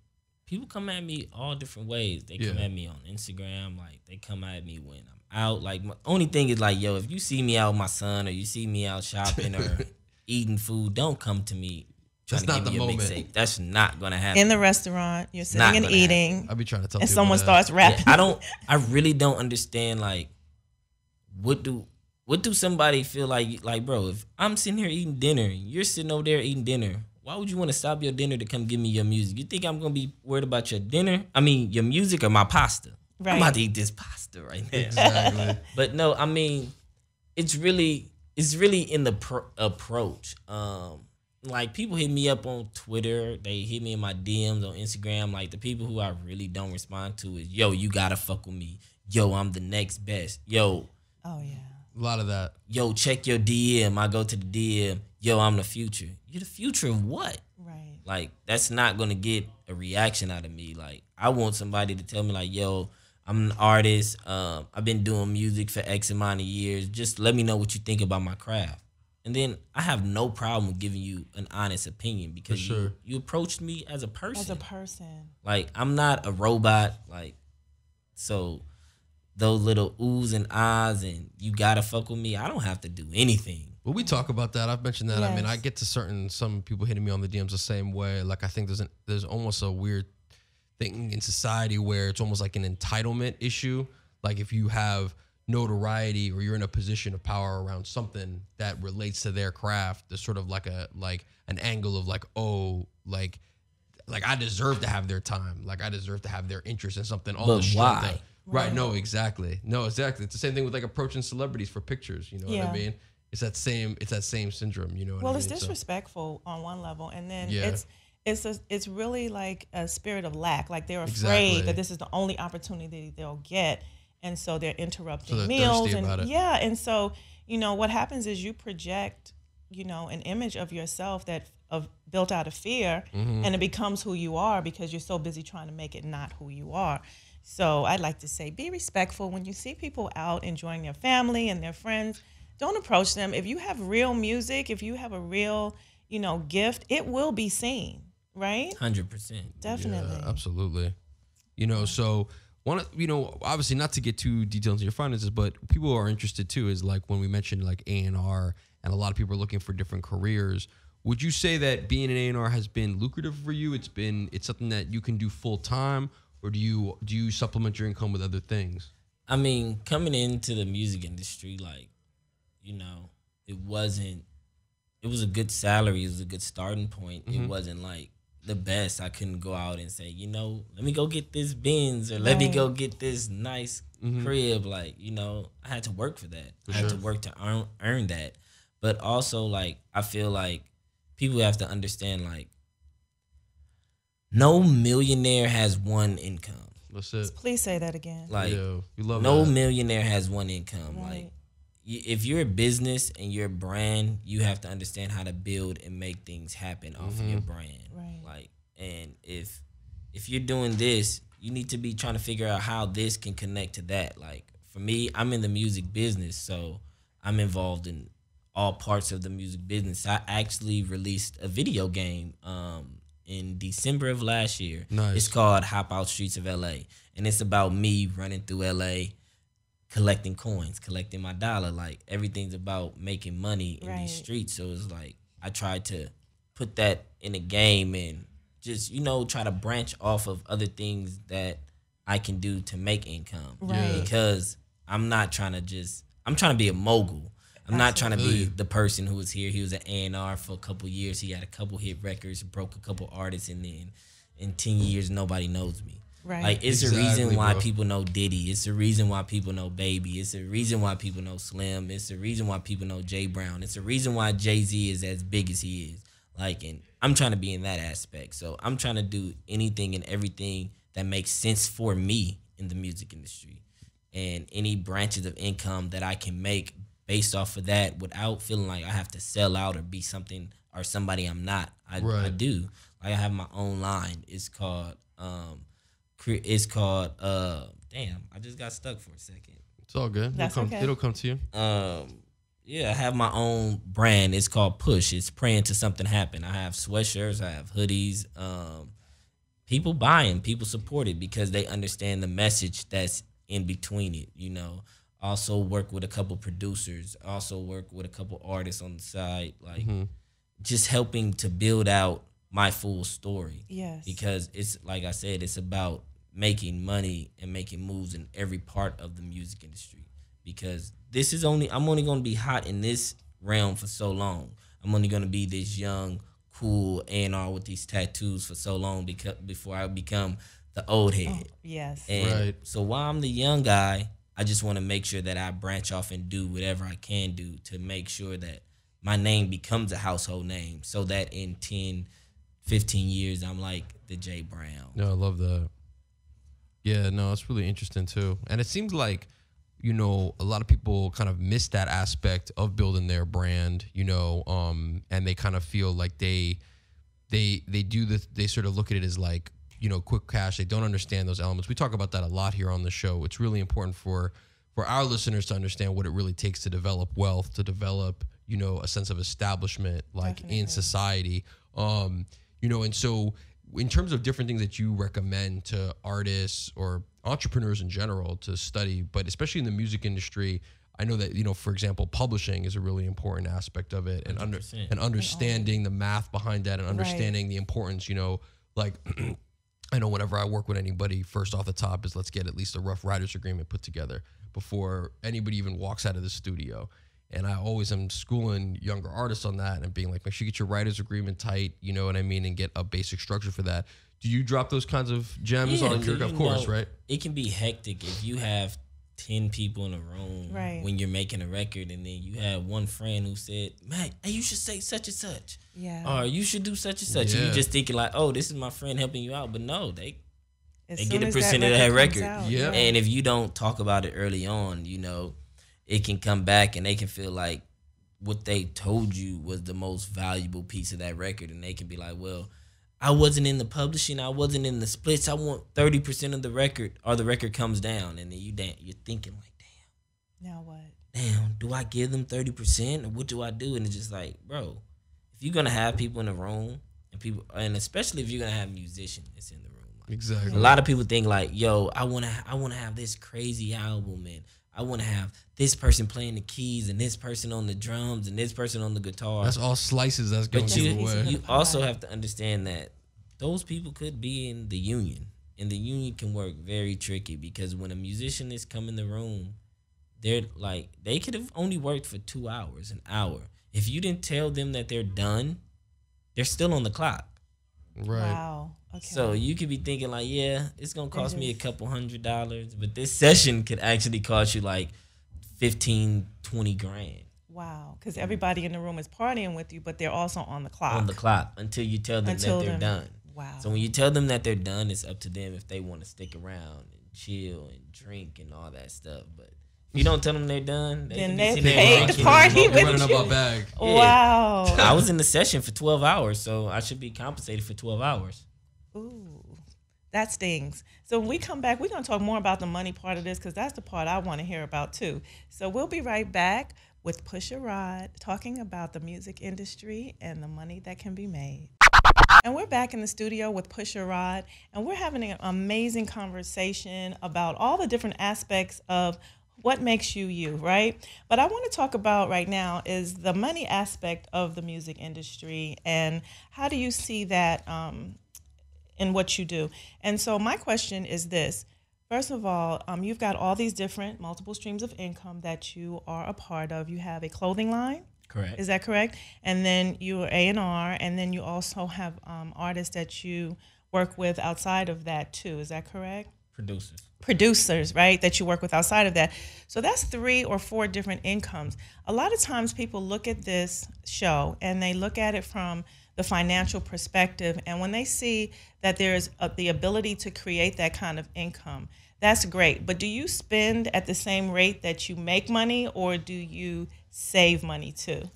[SPEAKER 3] people come at me all different ways. They come at me on Instagram. Like, they come at me when I'm out. Like, my only thing is, like, yo, if you see me out with my son or you see me out shopping or eating food, don't come to me.
[SPEAKER 2] That's not the moment.
[SPEAKER 3] Mixtape. That's not going to happen.
[SPEAKER 1] In the restaurant, you're sitting and eating.
[SPEAKER 2] I'll be trying to tell
[SPEAKER 1] and
[SPEAKER 2] people
[SPEAKER 1] someone
[SPEAKER 2] that.
[SPEAKER 1] starts rapping.
[SPEAKER 3] Yeah, I really don't understand, like, what do somebody feel like, bro, if I'm sitting here eating dinner and you're sitting over there eating dinner, why would you want to stop your dinner to come give me your music? You think I'm going to be worried about your dinner? I mean, your music or my pasta? Right. I'm about to eat this pasta right now.
[SPEAKER 2] Exactly.
[SPEAKER 3] But no, I mean, it's really in the approach. Like, people hit me up on Twitter. They hit me in my DMs on Instagram. Like, the people who I really don't respond to is, yo, you gotta fuck with me. Yo, I'm the next best. Yo.
[SPEAKER 1] Oh, yeah.
[SPEAKER 2] A lot of that.
[SPEAKER 3] Yo, check your DM. I go to the DM. Yo, I'm the future. You're the future of what?
[SPEAKER 1] Right.
[SPEAKER 3] Like, that's not gonna get a reaction out of me. Like, I want somebody to tell me, like, yo, I'm an artist. I've been doing music for X amount of years. Just let me know what you think about my craft. And then I have no problem with giving you an honest opinion because you approached me as a person.
[SPEAKER 1] As a person.
[SPEAKER 3] Like, I'm not a robot. Like, so those little oohs and ahs and you gotta fuck with me, I don't have to do anything.
[SPEAKER 2] Well, we talk about that. I've mentioned that.
[SPEAKER 1] Yes.
[SPEAKER 2] I mean, I get to some people hitting me on the DMs the same way. Like, I think there's almost a weird thing in society where it's almost like an entitlement issue. Like, if you have notoriety or you're in a position of power around something that relates to their craft, there's sort of like an angle of like, oh, like I deserve to have their time. Like, I deserve to have their interest in something.
[SPEAKER 3] But why?
[SPEAKER 2] Right. No, exactly. It's the same thing with like approaching celebrities for pictures. You know what I mean? It's that same syndrome. You know what I mean?
[SPEAKER 1] Well, it's disrespectful on one level, and then it's really like a spirit of lack. Like, they're afraid that this is the only opportunity they'll get. And so they're interrupting meals. And so, what happens is you project, an image of yourself built out of fear, and it becomes who you are because you're so busy trying to make it not who you are. So I'd like to say, be respectful when you see people out enjoying their family and their friends. Don't approach them. If you have real music, if you have a real, gift, it will be seen, right?
[SPEAKER 3] 100%.
[SPEAKER 1] Definitely.
[SPEAKER 2] Yeah, absolutely. So obviously not to get too detailed into your finances, but people are interested too is like when we mentioned like A&R and a lot of people are looking for different careers. Would you say that being an A&R has been lucrative for you? It's something that you can do full time, or do you supplement your income with other things?
[SPEAKER 3] I mean, coming into the music industry, like, it was a good salary. It was a good starting point. It wasn't like the best. I couldn't go out and say, let me go get this Benz or let me go get this nice crib. Like, I had to work for that. I had to work to earn that. But also, like, I feel like people have to understand, like, no millionaire has one income.
[SPEAKER 2] That's it.
[SPEAKER 1] Please say that again.
[SPEAKER 3] Like,
[SPEAKER 2] we love
[SPEAKER 3] no
[SPEAKER 2] that.
[SPEAKER 3] millionaire has one income.
[SPEAKER 1] Right.
[SPEAKER 3] Like, if you're a business and you're a brand, you have to understand how to build and make things happen off of your brand.
[SPEAKER 1] Right.
[SPEAKER 3] Like, and if you're doing this, you need to be trying to figure out how this can connect to that. Like, for me, I'm in the music business, so I'm involved in all parts of the music business. I actually released a video game in December of last year.
[SPEAKER 2] Nice.
[SPEAKER 3] It's called Hop Out Streets of LA, and it's about me running through LA, collecting coins, collecting my dollar. Like, everything's about making money in these streets. So it's like I tried to put that in a game and just, try to branch off of other things that I can do to make income.
[SPEAKER 1] Right.
[SPEAKER 3] Because I'm trying to be a mogul. I'm not trying to be the person who was here. He was an A&R for a couple years. He had a couple hit records, broke a couple artists, and then in 10 years, nobody knows me.
[SPEAKER 1] Right.
[SPEAKER 3] Like, it's the reason why people know Diddy. It's the reason why people know Baby. It's the reason why people know Slim. It's the reason why people know Jay Brown. It's the reason why Jay-Z is as big as he is. Like, and I'm trying to be in that aspect. So I'm trying to do anything and everything that makes sense for me in the music industry. And any branches of income that I can make based off of that without feeling like I have to sell out or be something or somebody I'm not. I do. Like, I have my own line. It's called damn, I just got stuck for a second.
[SPEAKER 2] It's all good.
[SPEAKER 1] That's okay.
[SPEAKER 2] It'll come to you.
[SPEAKER 3] Yeah, I have my own brand. It's called Push. It's praying to something happen. I have sweatshirts. I have hoodies. People buying, people support it because they understand the message that's in between it. You know, also work with a couple producers. Also work with a couple artists on the side. Like just helping to build out my full story.
[SPEAKER 1] Yes.
[SPEAKER 3] Because it's like I said, it's about making money and making moves in every part of the music industry. Because I'm only going to be hot in this realm for so long. I'm only going to be this young, cool A&R with these tattoos for so long before I become the old head.
[SPEAKER 1] Oh, yes.
[SPEAKER 3] And so while I'm the young guy, I just want to make sure that I branch off and do whatever I can do to make sure that my name becomes a household name so that in 10, 15 years, I'm like the Jay Brown.
[SPEAKER 2] No, I love that. Yeah, no, it's really interesting too. And it seems like, you know, a lot of people kind of miss that aspect of building their brand, you know, and they kind of feel like they sort of look at it as like, you know, quick cash. They don't understand those elements. We talk about that a lot here on the show. It's really important for our listeners to understand what it really takes to develop wealth, to develop, you know, a sense of establishment, like
[SPEAKER 1] Definitely.
[SPEAKER 2] in society. You know, and so in terms of different things that you recommend to artists or entrepreneurs in general to study, but especially in the music industry, I know that, you know, for example, publishing is a really important aspect of it, and understanding the math behind that, and understanding the importance, you know, like I know whenever I work with anybody, first off the top is let's get at least a Roughriders agreement put together before anybody even walks out of the studio. And I always am schooling younger artists on that and being like, make sure you get your writer's agreement tight, you know what I mean, and get a basic structure for that. Do you drop those kinds of gems on your, of course, right?
[SPEAKER 3] It can be hectic if you have 10 people in a room when you're making a record, and then you have one friend who said, "Matt, hey, you should say such and such."
[SPEAKER 1] Yeah.
[SPEAKER 3] Or you should do such and such. And you just thinking like, oh, this is my friend helping you out. But no, they get a percent of that record.
[SPEAKER 2] Yeah.
[SPEAKER 3] And if you don't talk about it early on, you know, it can come back and they can feel like what they told you was the most valuable piece of that record. And they can be like, well, I wasn't in the publishing, I wasn't in the splits. I want 30% of the record, or the record comes down. And then you're thinking like, damn.
[SPEAKER 1] Now what?
[SPEAKER 3] Damn, do I give them 30% or what do I do? And it's just like, bro, if you're gonna have people in the room and especially if you're gonna have musicians that's in the room. Like,
[SPEAKER 2] exactly.
[SPEAKER 3] A lot of people think like, yo, I wanna have this crazy album, and I want to have this person playing the keys and this person on the drums and this person on the guitar.
[SPEAKER 2] That's all slices that's going away.
[SPEAKER 3] You also have to understand that those people could be in the union, and the union can work very tricky because when a musician is come in the room, they're like, they could have only worked for 2 hours, an hour. If you didn't tell them that they're done, they're still on the clock.
[SPEAKER 2] Right.
[SPEAKER 1] Wow. Okay.
[SPEAKER 3] So you could be thinking like, yeah, it's gonna cost me a couple $100, but this session could actually cost you like 15, 20 grand.
[SPEAKER 1] Wow, because everybody in the room is partying with you, but they're also on the clock.
[SPEAKER 3] On the clock until you tell them that they're done.
[SPEAKER 1] Wow.
[SPEAKER 3] So when you tell them that they're done, it's up to them if they want to stick around and chill and drink and all that stuff. But if you don't tell them they're done,
[SPEAKER 1] then they paid to party with
[SPEAKER 2] running
[SPEAKER 1] you.
[SPEAKER 2] up our bag.
[SPEAKER 3] Yeah.
[SPEAKER 1] Wow.
[SPEAKER 3] I was in the session for 12 hours, so I should be compensated for 12 hours.
[SPEAKER 1] Ooh, that stings. So when we come back, we're going to talk more about the money part of this because that's the part I want to hear about too. So we'll be right back with Pusha Rod talking about the music industry and the money that can be made. And we're back in the studio with Pusha Rod, and we're having an amazing conversation about all the different aspects of what makes you you, right? But I want to talk about right now is the money aspect of the music industry, and how do you see that in what you do? And so my question is this. First of all, you've got all these different multiple streams of income that you are a part of. You have a clothing line.
[SPEAKER 3] Correct.
[SPEAKER 1] Is that correct? And then you are A&R, and then you also have artists that you work with outside of that too. Is that correct? Producers, right, that you work with outside of that. So that's 3 or 4 different incomes. A lot of times people look at this show and they look at it from the financial perspective, and when they see that there's the ability to create that kind of income, that's great. But do you spend at the same rate that you make money, or do you save money too?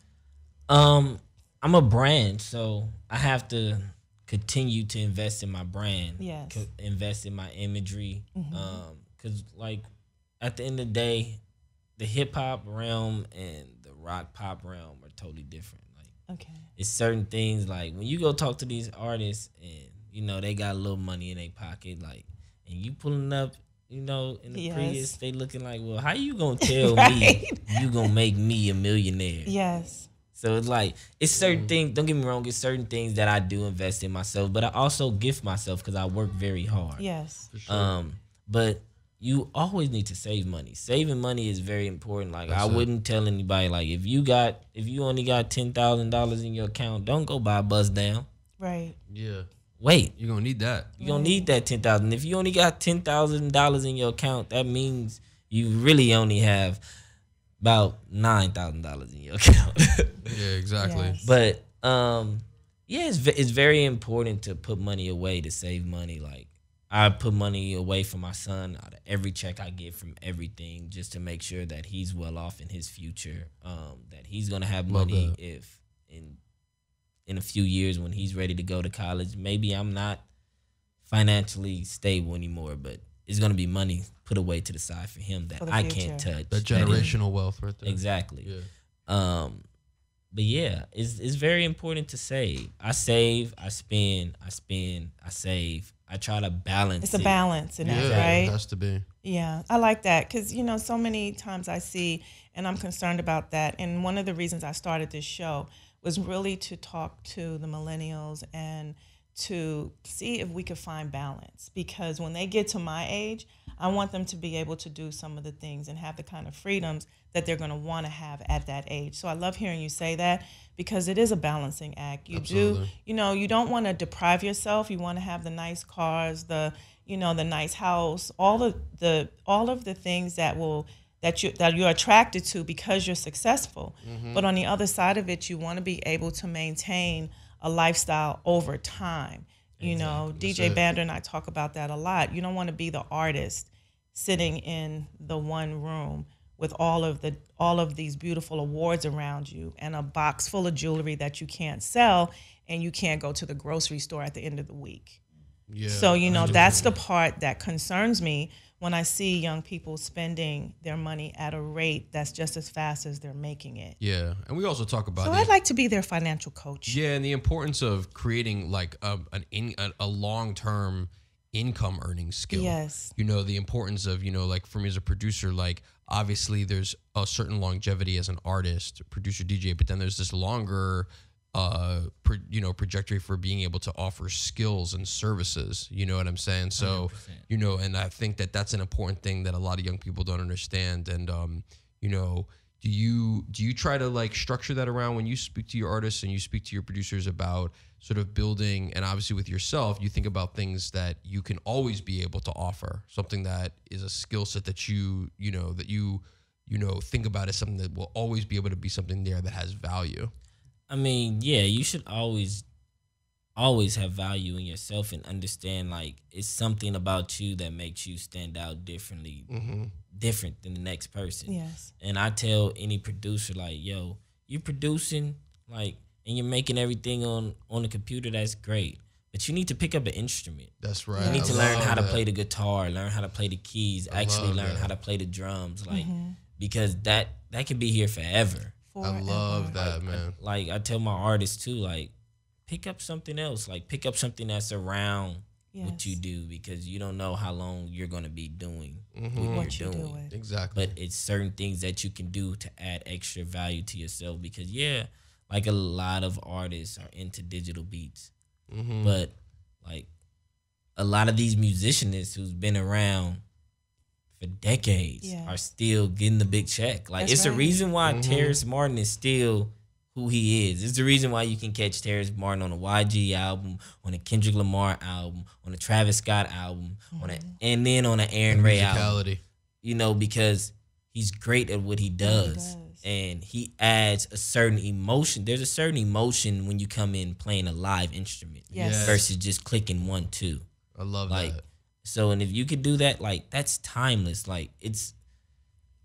[SPEAKER 3] I'm a brand, so I have to continue to invest in my brand.
[SPEAKER 1] Yes.
[SPEAKER 3] Invest in my imagery. Because like at the end of the day, the hip hop realm and the rock pop realm are totally different. Like,
[SPEAKER 1] Okay.
[SPEAKER 3] it's certain things like when you go talk to these artists and you know they got a little money in their pocket, like, and you pulling up, you know, in the
[SPEAKER 1] Yes.
[SPEAKER 3] Prius, they looking like, well, how you gonna tell
[SPEAKER 1] Right.
[SPEAKER 3] me you gonna make me a millionaire?
[SPEAKER 1] Yes.
[SPEAKER 3] So it's like, it's certain things, don't get me wrong, it's certain things that I do invest in myself, but I also gift myself because I work very hard.
[SPEAKER 1] Yes.
[SPEAKER 3] But you always need to save money. Saving money is very important. Like,
[SPEAKER 2] That's
[SPEAKER 3] I
[SPEAKER 2] it.
[SPEAKER 3] wouldn't tell anybody, like, if you only got $10,000 in your account, don't go buy a bus down.
[SPEAKER 1] Right.
[SPEAKER 2] Yeah.
[SPEAKER 3] Wait.
[SPEAKER 2] You're gonna need that.
[SPEAKER 3] You don't need that $10,000. If you only got $10,000 in your account, that means you really only have about $9,000 in your account.
[SPEAKER 2] Yeah, exactly.
[SPEAKER 1] Yes.
[SPEAKER 3] But yeah, it's very important to put money away, to save money. Like, I put money away for my son out of every check I get from everything, just to make sure that he's well off in his future. That he's gonna have
[SPEAKER 2] Love
[SPEAKER 3] money
[SPEAKER 2] that.
[SPEAKER 3] if in a few years when he's ready to go to college. Maybe I'm not financially stable anymore, but it's gonna be money put away to the side for him that
[SPEAKER 1] For the
[SPEAKER 3] I
[SPEAKER 1] future.
[SPEAKER 3] can't touch.
[SPEAKER 2] That generational wealth right there.
[SPEAKER 3] Exactly.
[SPEAKER 2] Yeah.
[SPEAKER 3] But yeah, it's very important to save. I save, I spend, I save. I try to balance.
[SPEAKER 1] It's a balance in
[SPEAKER 2] Yeah,
[SPEAKER 1] that,
[SPEAKER 2] it
[SPEAKER 1] right?
[SPEAKER 2] has to be.
[SPEAKER 1] Yeah, I like that because, you know, so many times I see, and I'm concerned about that. And one of the reasons I started this show was really to talk to the millennials and to see if we could find balance. Because when they get to my age, I want them to be able to do some of the things and have the kind of freedoms that they're going to want to have at that age. So I love hearing you say that because it is a balancing act. You
[SPEAKER 2] Absolutely.
[SPEAKER 1] do, you know, you don't want to deprive yourself. You want to have the nice cars, the nice house, all of the things that you're attracted to because you're successful.
[SPEAKER 2] Mm-hmm.
[SPEAKER 1] But on the other side of it, you want to be able to maintain a lifestyle over time. You know,
[SPEAKER 2] That's
[SPEAKER 1] DJ
[SPEAKER 2] it.
[SPEAKER 1] Bander and I talk about that a lot. You don't want to be the artist sitting in the one room with all of these beautiful awards around you and a box full of jewelry that you can't sell, and you can't go to the grocery store at the end of the week.
[SPEAKER 2] Yeah.
[SPEAKER 1] So, you know,
[SPEAKER 2] 100%.
[SPEAKER 1] that's the part that concerns me when I see young people spending their money at a rate that's just as fast as they're making it.
[SPEAKER 2] Yeah, and we also talk about
[SPEAKER 1] So
[SPEAKER 2] the-
[SPEAKER 1] I'd like to be their financial coach.
[SPEAKER 2] Yeah, and the importance of creating like a long-term income earning skill.
[SPEAKER 1] Yes.
[SPEAKER 2] You know, the importance of, you know, like for me as a producer, like obviously there's a certain longevity as an artist, producer, DJ, but then there's this longer trajectory for being able to offer skills and services. You know what I'm saying? So,
[SPEAKER 3] 100%.
[SPEAKER 2] you know, and I think that that's an important thing that a lot of young people don't understand. And, you know, do you try to like structure that around when you speak to your artists and you speak to your producers about sort of building, and obviously with yourself, you think about things that you can always be able to offer, something that is a skill set that you think about as something that will always be able to be something there that has value.
[SPEAKER 3] I mean, yeah, you should always have value in yourself and understand, like, it's something about you that makes you stand out differently, different than the next person.
[SPEAKER 1] Yes.
[SPEAKER 3] And I tell any producer, like, yo, you're producing, like, and you're making everything on the computer, that's great. But you need to pick up an instrument.
[SPEAKER 2] That's right.
[SPEAKER 3] You need
[SPEAKER 2] I
[SPEAKER 3] to learn
[SPEAKER 2] love
[SPEAKER 3] how to
[SPEAKER 2] that.
[SPEAKER 3] play the guitar, learn how to play the keys, actually
[SPEAKER 2] love
[SPEAKER 3] learn
[SPEAKER 2] that.
[SPEAKER 3] how to play the drums, like, because that can be here forever.
[SPEAKER 2] I love that, man.
[SPEAKER 3] Like, I tell my artists too, like, pick up something else. Like, pick up something that's around what you do, because you don't know how long you're going to be doing what you're doing.
[SPEAKER 2] Exactly.
[SPEAKER 3] But it's certain things that you can do to add extra value to yourself, because, yeah, like, a lot of artists are into digital beats. But, like, a lot of these musicians who's been around for decades are still getting the big check. Like,
[SPEAKER 1] That's
[SPEAKER 3] it's
[SPEAKER 1] right.
[SPEAKER 3] the reason why Terrence Martin is still who he is. It's the reason why you can catch Terrence Martin on a YG album, on a Kendrick Lamar album, on a Travis Scott album, and then on an Aaron Ray album.
[SPEAKER 2] Musicality.
[SPEAKER 3] You know, because he's great at what he does. And he adds a certain emotion. There's a certain emotion when you come in playing a live instrument versus just clicking 1, 2.
[SPEAKER 2] I love
[SPEAKER 3] Like,
[SPEAKER 2] that.
[SPEAKER 3] so, and if you could do that, like, that's timeless. Like,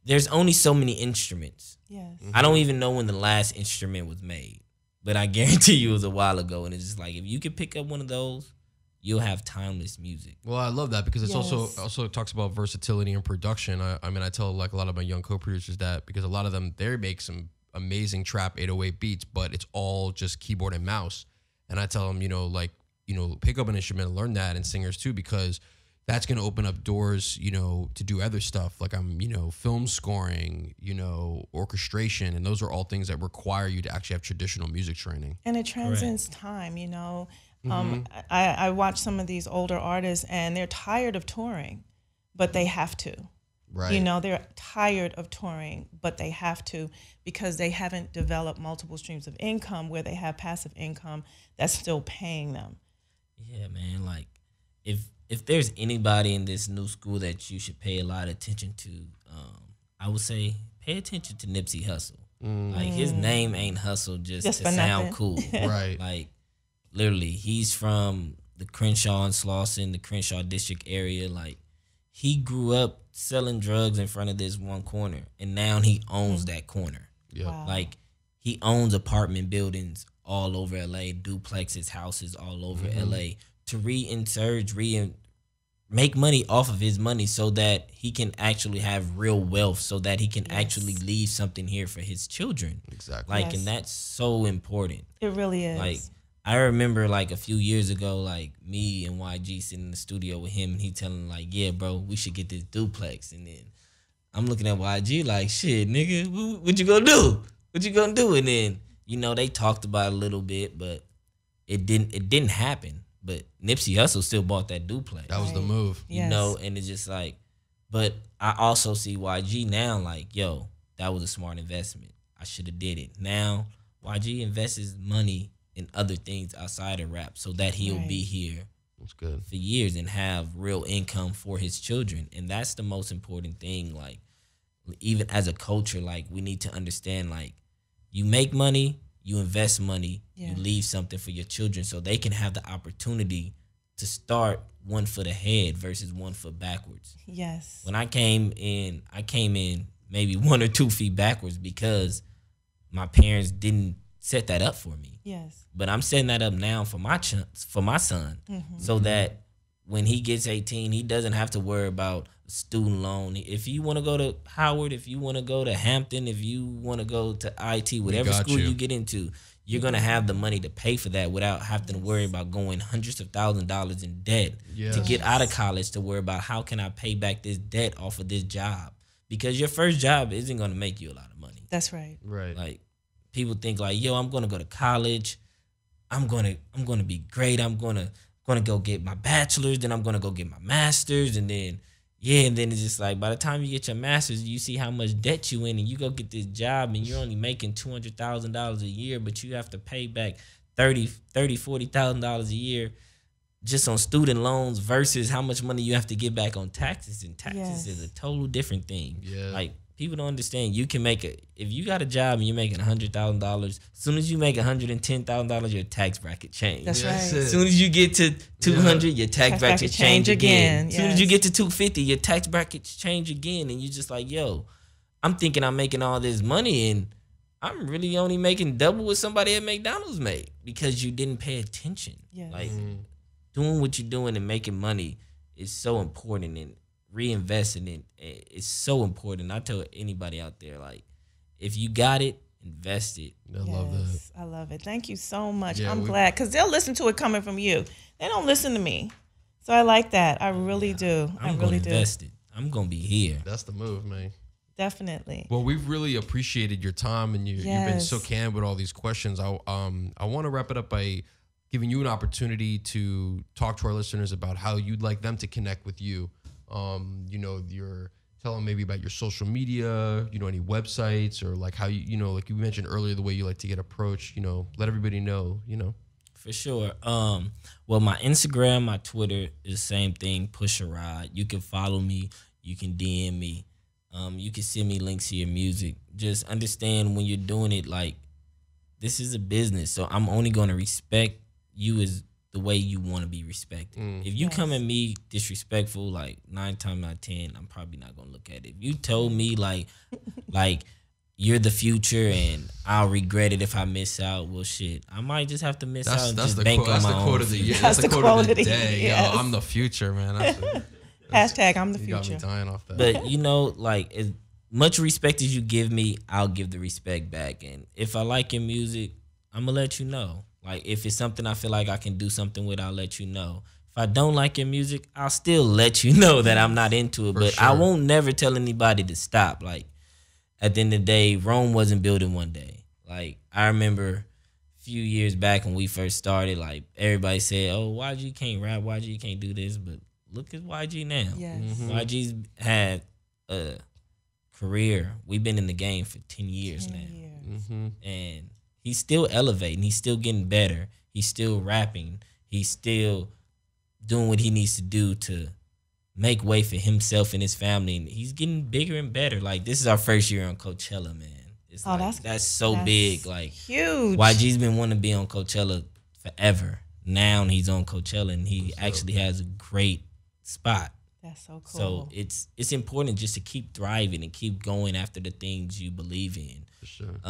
[SPEAKER 3] there's only so many instruments.
[SPEAKER 1] Yes.
[SPEAKER 3] I don't even know when the last instrument was made, but I guarantee you it was a while ago. And it's just like, if you could pick up one of those, you'll have timeless music.
[SPEAKER 2] Well, I love that because it's
[SPEAKER 1] Yes.
[SPEAKER 2] also talks about versatility and production. I mean, I tell like a lot of my young co-producers that, because a lot of them, they make some amazing trap 808 beats, but it's all just keyboard and mouse. And I tell them, pick up an instrument and learn that, and singers too, because that's going to open up doors, to do other stuff. Like I'm, film scoring, orchestration. And those are all things that require you to actually have traditional music training.
[SPEAKER 1] And it transcends time, I watch some of these older artists and they're tired of touring, but they have to.
[SPEAKER 2] Right.
[SPEAKER 1] They're tired of touring, but they have to, because they haven't developed multiple streams of income where they have passive income that's still paying them.
[SPEAKER 3] Yeah, man. Like if there's anybody in this new school that you should pay a lot of attention to, I would say pay attention to Nipsey Hussle. Like his name ain't Hustle just to sound cool.
[SPEAKER 2] Right.
[SPEAKER 3] Like literally, he's from the Crenshaw and Slauson, the Crenshaw district area. Like he grew up selling drugs in front of this one corner, and now he owns that corner.
[SPEAKER 2] Yeah.
[SPEAKER 1] Wow.
[SPEAKER 3] Like he owns apartment buildings all over LA, duplexes, houses all over LA, to make money off of his money so that he can actually have real wealth, so that he can actually leave something here for his children.
[SPEAKER 2] Exactly.
[SPEAKER 3] Like, and that's so important.
[SPEAKER 1] It really is.
[SPEAKER 3] Like, I remember like a few years ago, like me and YG sitting in the studio with him, and he telling like, yeah, bro, we should get this duplex. And then I'm looking at YG like, shit, nigga, what you gonna do? What you gonna do? And then, they talked about it a little bit, but it didn't happen. But Nipsey Hussle still bought that duplex.
[SPEAKER 2] That was the move.
[SPEAKER 1] Yes.
[SPEAKER 3] And it's just like, but I also see YG now like, yo, that was a smart investment. I should have did it. Now YG invests his money in other things outside of rap so that he'll be here
[SPEAKER 2] That's good.
[SPEAKER 3] for years and have real income for his children. And that's the most important thing. Like, even as a culture, like, we need to understand, like, you make money, you invest money, you leave something for your children so they can have the opportunity to start 1 foot ahead versus 1 foot backwards.
[SPEAKER 1] Yes.
[SPEAKER 3] When I came in maybe 1 or 2 feet backwards because my parents didn't set that up for me.
[SPEAKER 1] Yes.
[SPEAKER 3] But I'm setting that up now for my son, so that when he gets 18, he doesn't have to worry about a student loan. If you want to go to Howard, if you want to go to Hampton, if you want to go to IT, whatever school you get into, you're going to have the money to pay for that without having to worry about going hundreds of thousands of dollars in debt to get out of college, to worry about how can I pay back this debt off of this job. Because your first job isn't going to make you a lot of money.
[SPEAKER 1] That's right.
[SPEAKER 2] Right.
[SPEAKER 3] Like, people think like, yo, I'm going to go to college. I'm going to be great. I'm going to go get my bachelor's, then I'm going to go get my master's, and then it's just like, by the time you get your master's, you see how much debt you in, and you go get this job and you're only making $200,000 a year, but you have to pay back $40,000 a year just on student loans versus how much money you have to get back on taxes. And taxes is a total different thing.
[SPEAKER 2] Yeah.
[SPEAKER 3] Like, people don't understand. You can make if you got a job and you're making $100,000, as soon as you make $110,000, your tax bracket change.
[SPEAKER 1] That's right.
[SPEAKER 3] As soon as you get to 200, your tax bracket change again. As soon as you get to 250, your tax brackets change again. And you're just like, yo, I'm thinking I'm making all this money and I'm really only making double what somebody at McDonald's made because you didn't pay attention.
[SPEAKER 1] Yes.
[SPEAKER 3] Like, doing what you're doing and making money is so important, and reinvesting it is so important. I tell anybody out there, like, if you got it, invest it.
[SPEAKER 2] I love that.
[SPEAKER 1] I love it. Thank you so much.
[SPEAKER 2] Yeah,
[SPEAKER 1] I'm glad, because they'll listen to it coming from you. They don't listen to me. So I like that. I really do. I
[SPEAKER 3] I'm
[SPEAKER 1] really
[SPEAKER 3] gonna
[SPEAKER 1] do.
[SPEAKER 3] invest it. I'm gonna be here.
[SPEAKER 2] That's the move, man.
[SPEAKER 1] Definitely.
[SPEAKER 2] Well, we've really appreciated your time, and you've been so candid with all these questions. I want to wrap it up by giving you an opportunity to talk to our listeners about how you'd like them to connect with you. Tell them maybe about your social media, any websites, or like how like you mentioned earlier, the way you like to get approached, let everybody know,
[SPEAKER 3] For sure. Well, my Instagram, my Twitter is the same thing, Pusha Rod. You can follow me. You can DM me. You can send me links to your music. Just understand when you're doing it, like, this is a business. So I'm only going to respect you as the way you want to be respected. If you come at me disrespectful, like 9 times out of 10, I'm probably not gonna look at it. If you told me like you're the future and I'll regret it if I miss out, well, shit, I might just have to miss out and just bank on my own.
[SPEAKER 2] Quote of the year. That's the quote of the day.
[SPEAKER 1] Yes.
[SPEAKER 2] Yo, I'm the future, man.
[SPEAKER 1] Hashtag I'm the
[SPEAKER 2] You got
[SPEAKER 1] future.
[SPEAKER 2] me dying off that.
[SPEAKER 3] But like much respect as you give me, I'll give the respect back. And if I like your music, I'm gonna let you know. Like, if it's something I feel like I can do something with, I'll let you know. If I don't like your music, I'll still let you know that I'm not into it.
[SPEAKER 2] For
[SPEAKER 3] but
[SPEAKER 2] sure.
[SPEAKER 3] I won't never tell anybody to stop. Like, at the end of the day, Rome wasn't built in one day. Like, I remember a few years back when we first started, like, everybody said, oh, YG can't rap, YG can't do this. But look at YG now.
[SPEAKER 1] Yes.
[SPEAKER 3] YG's had a career. We've been in the game for 10 years
[SPEAKER 1] 10
[SPEAKER 3] now.
[SPEAKER 1] years.
[SPEAKER 3] And he's still elevating. He's still getting better. He's still rapping. He's still doing what he needs to do to make way for himself and his family. And he's getting bigger and better. Like, this is our first year on Coachella, man. It's that's so big. Like,
[SPEAKER 1] huge.
[SPEAKER 3] YG's been wanting to be on Coachella forever. Now he's on Coachella, and he actually has a great spot.
[SPEAKER 1] That's so cool.
[SPEAKER 3] So it's important just to keep thriving and keep going after the things you believe in.
[SPEAKER 2] For sure.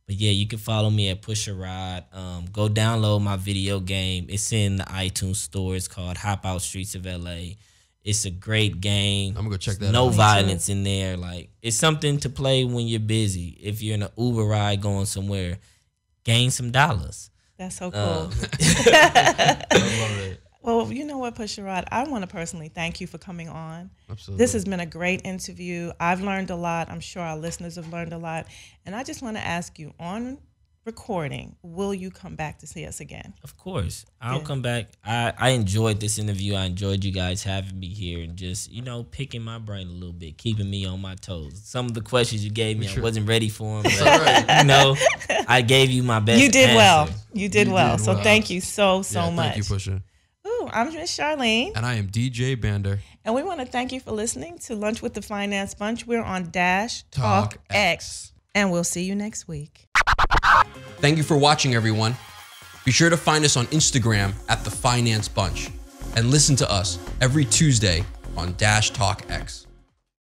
[SPEAKER 3] But yeah, you can follow me at Pusha Rod. Go download my video game. It's in the iTunes store. It's called Hop Out Streets of LA. It's a great game.
[SPEAKER 2] I'm gonna go check that out.
[SPEAKER 3] No violence in there. Like, it's something to play when you're busy. If you're in an Uber ride going somewhere, gain some dollars.
[SPEAKER 1] That's so cool.
[SPEAKER 2] I love it.
[SPEAKER 1] Well, you know what, Pusha Rod, I want to personally thank you for coming on.
[SPEAKER 2] Absolutely.
[SPEAKER 1] This has been a great interview. I've learned a lot. I'm sure our listeners have learned a lot. And I just want to ask you, on recording, will you come back to see us again?
[SPEAKER 3] Of course. I'll come back. I enjoyed this interview. I enjoyed you guys having me here and just, picking my brain a little bit, keeping me on my toes. Some of the questions you gave me, I wasn't ready for them. But, I gave you my best
[SPEAKER 1] You did
[SPEAKER 3] answer.
[SPEAKER 1] well. You did
[SPEAKER 2] You
[SPEAKER 1] well.
[SPEAKER 2] did
[SPEAKER 1] So
[SPEAKER 2] well.
[SPEAKER 1] thank you so much.
[SPEAKER 2] Thank you, Pusha.
[SPEAKER 1] Ooh, I'm Miss Charlene.
[SPEAKER 2] And I am DJ Bander.
[SPEAKER 1] And we want to thank you for listening to Lunch with the Finance Bunch. We're on Dash Talk X. And we'll see you next week.
[SPEAKER 2] Thank you for watching, everyone. Be sure to find us on Instagram at The Finance Bunch and listen to us every Tuesday on Dash Talk X.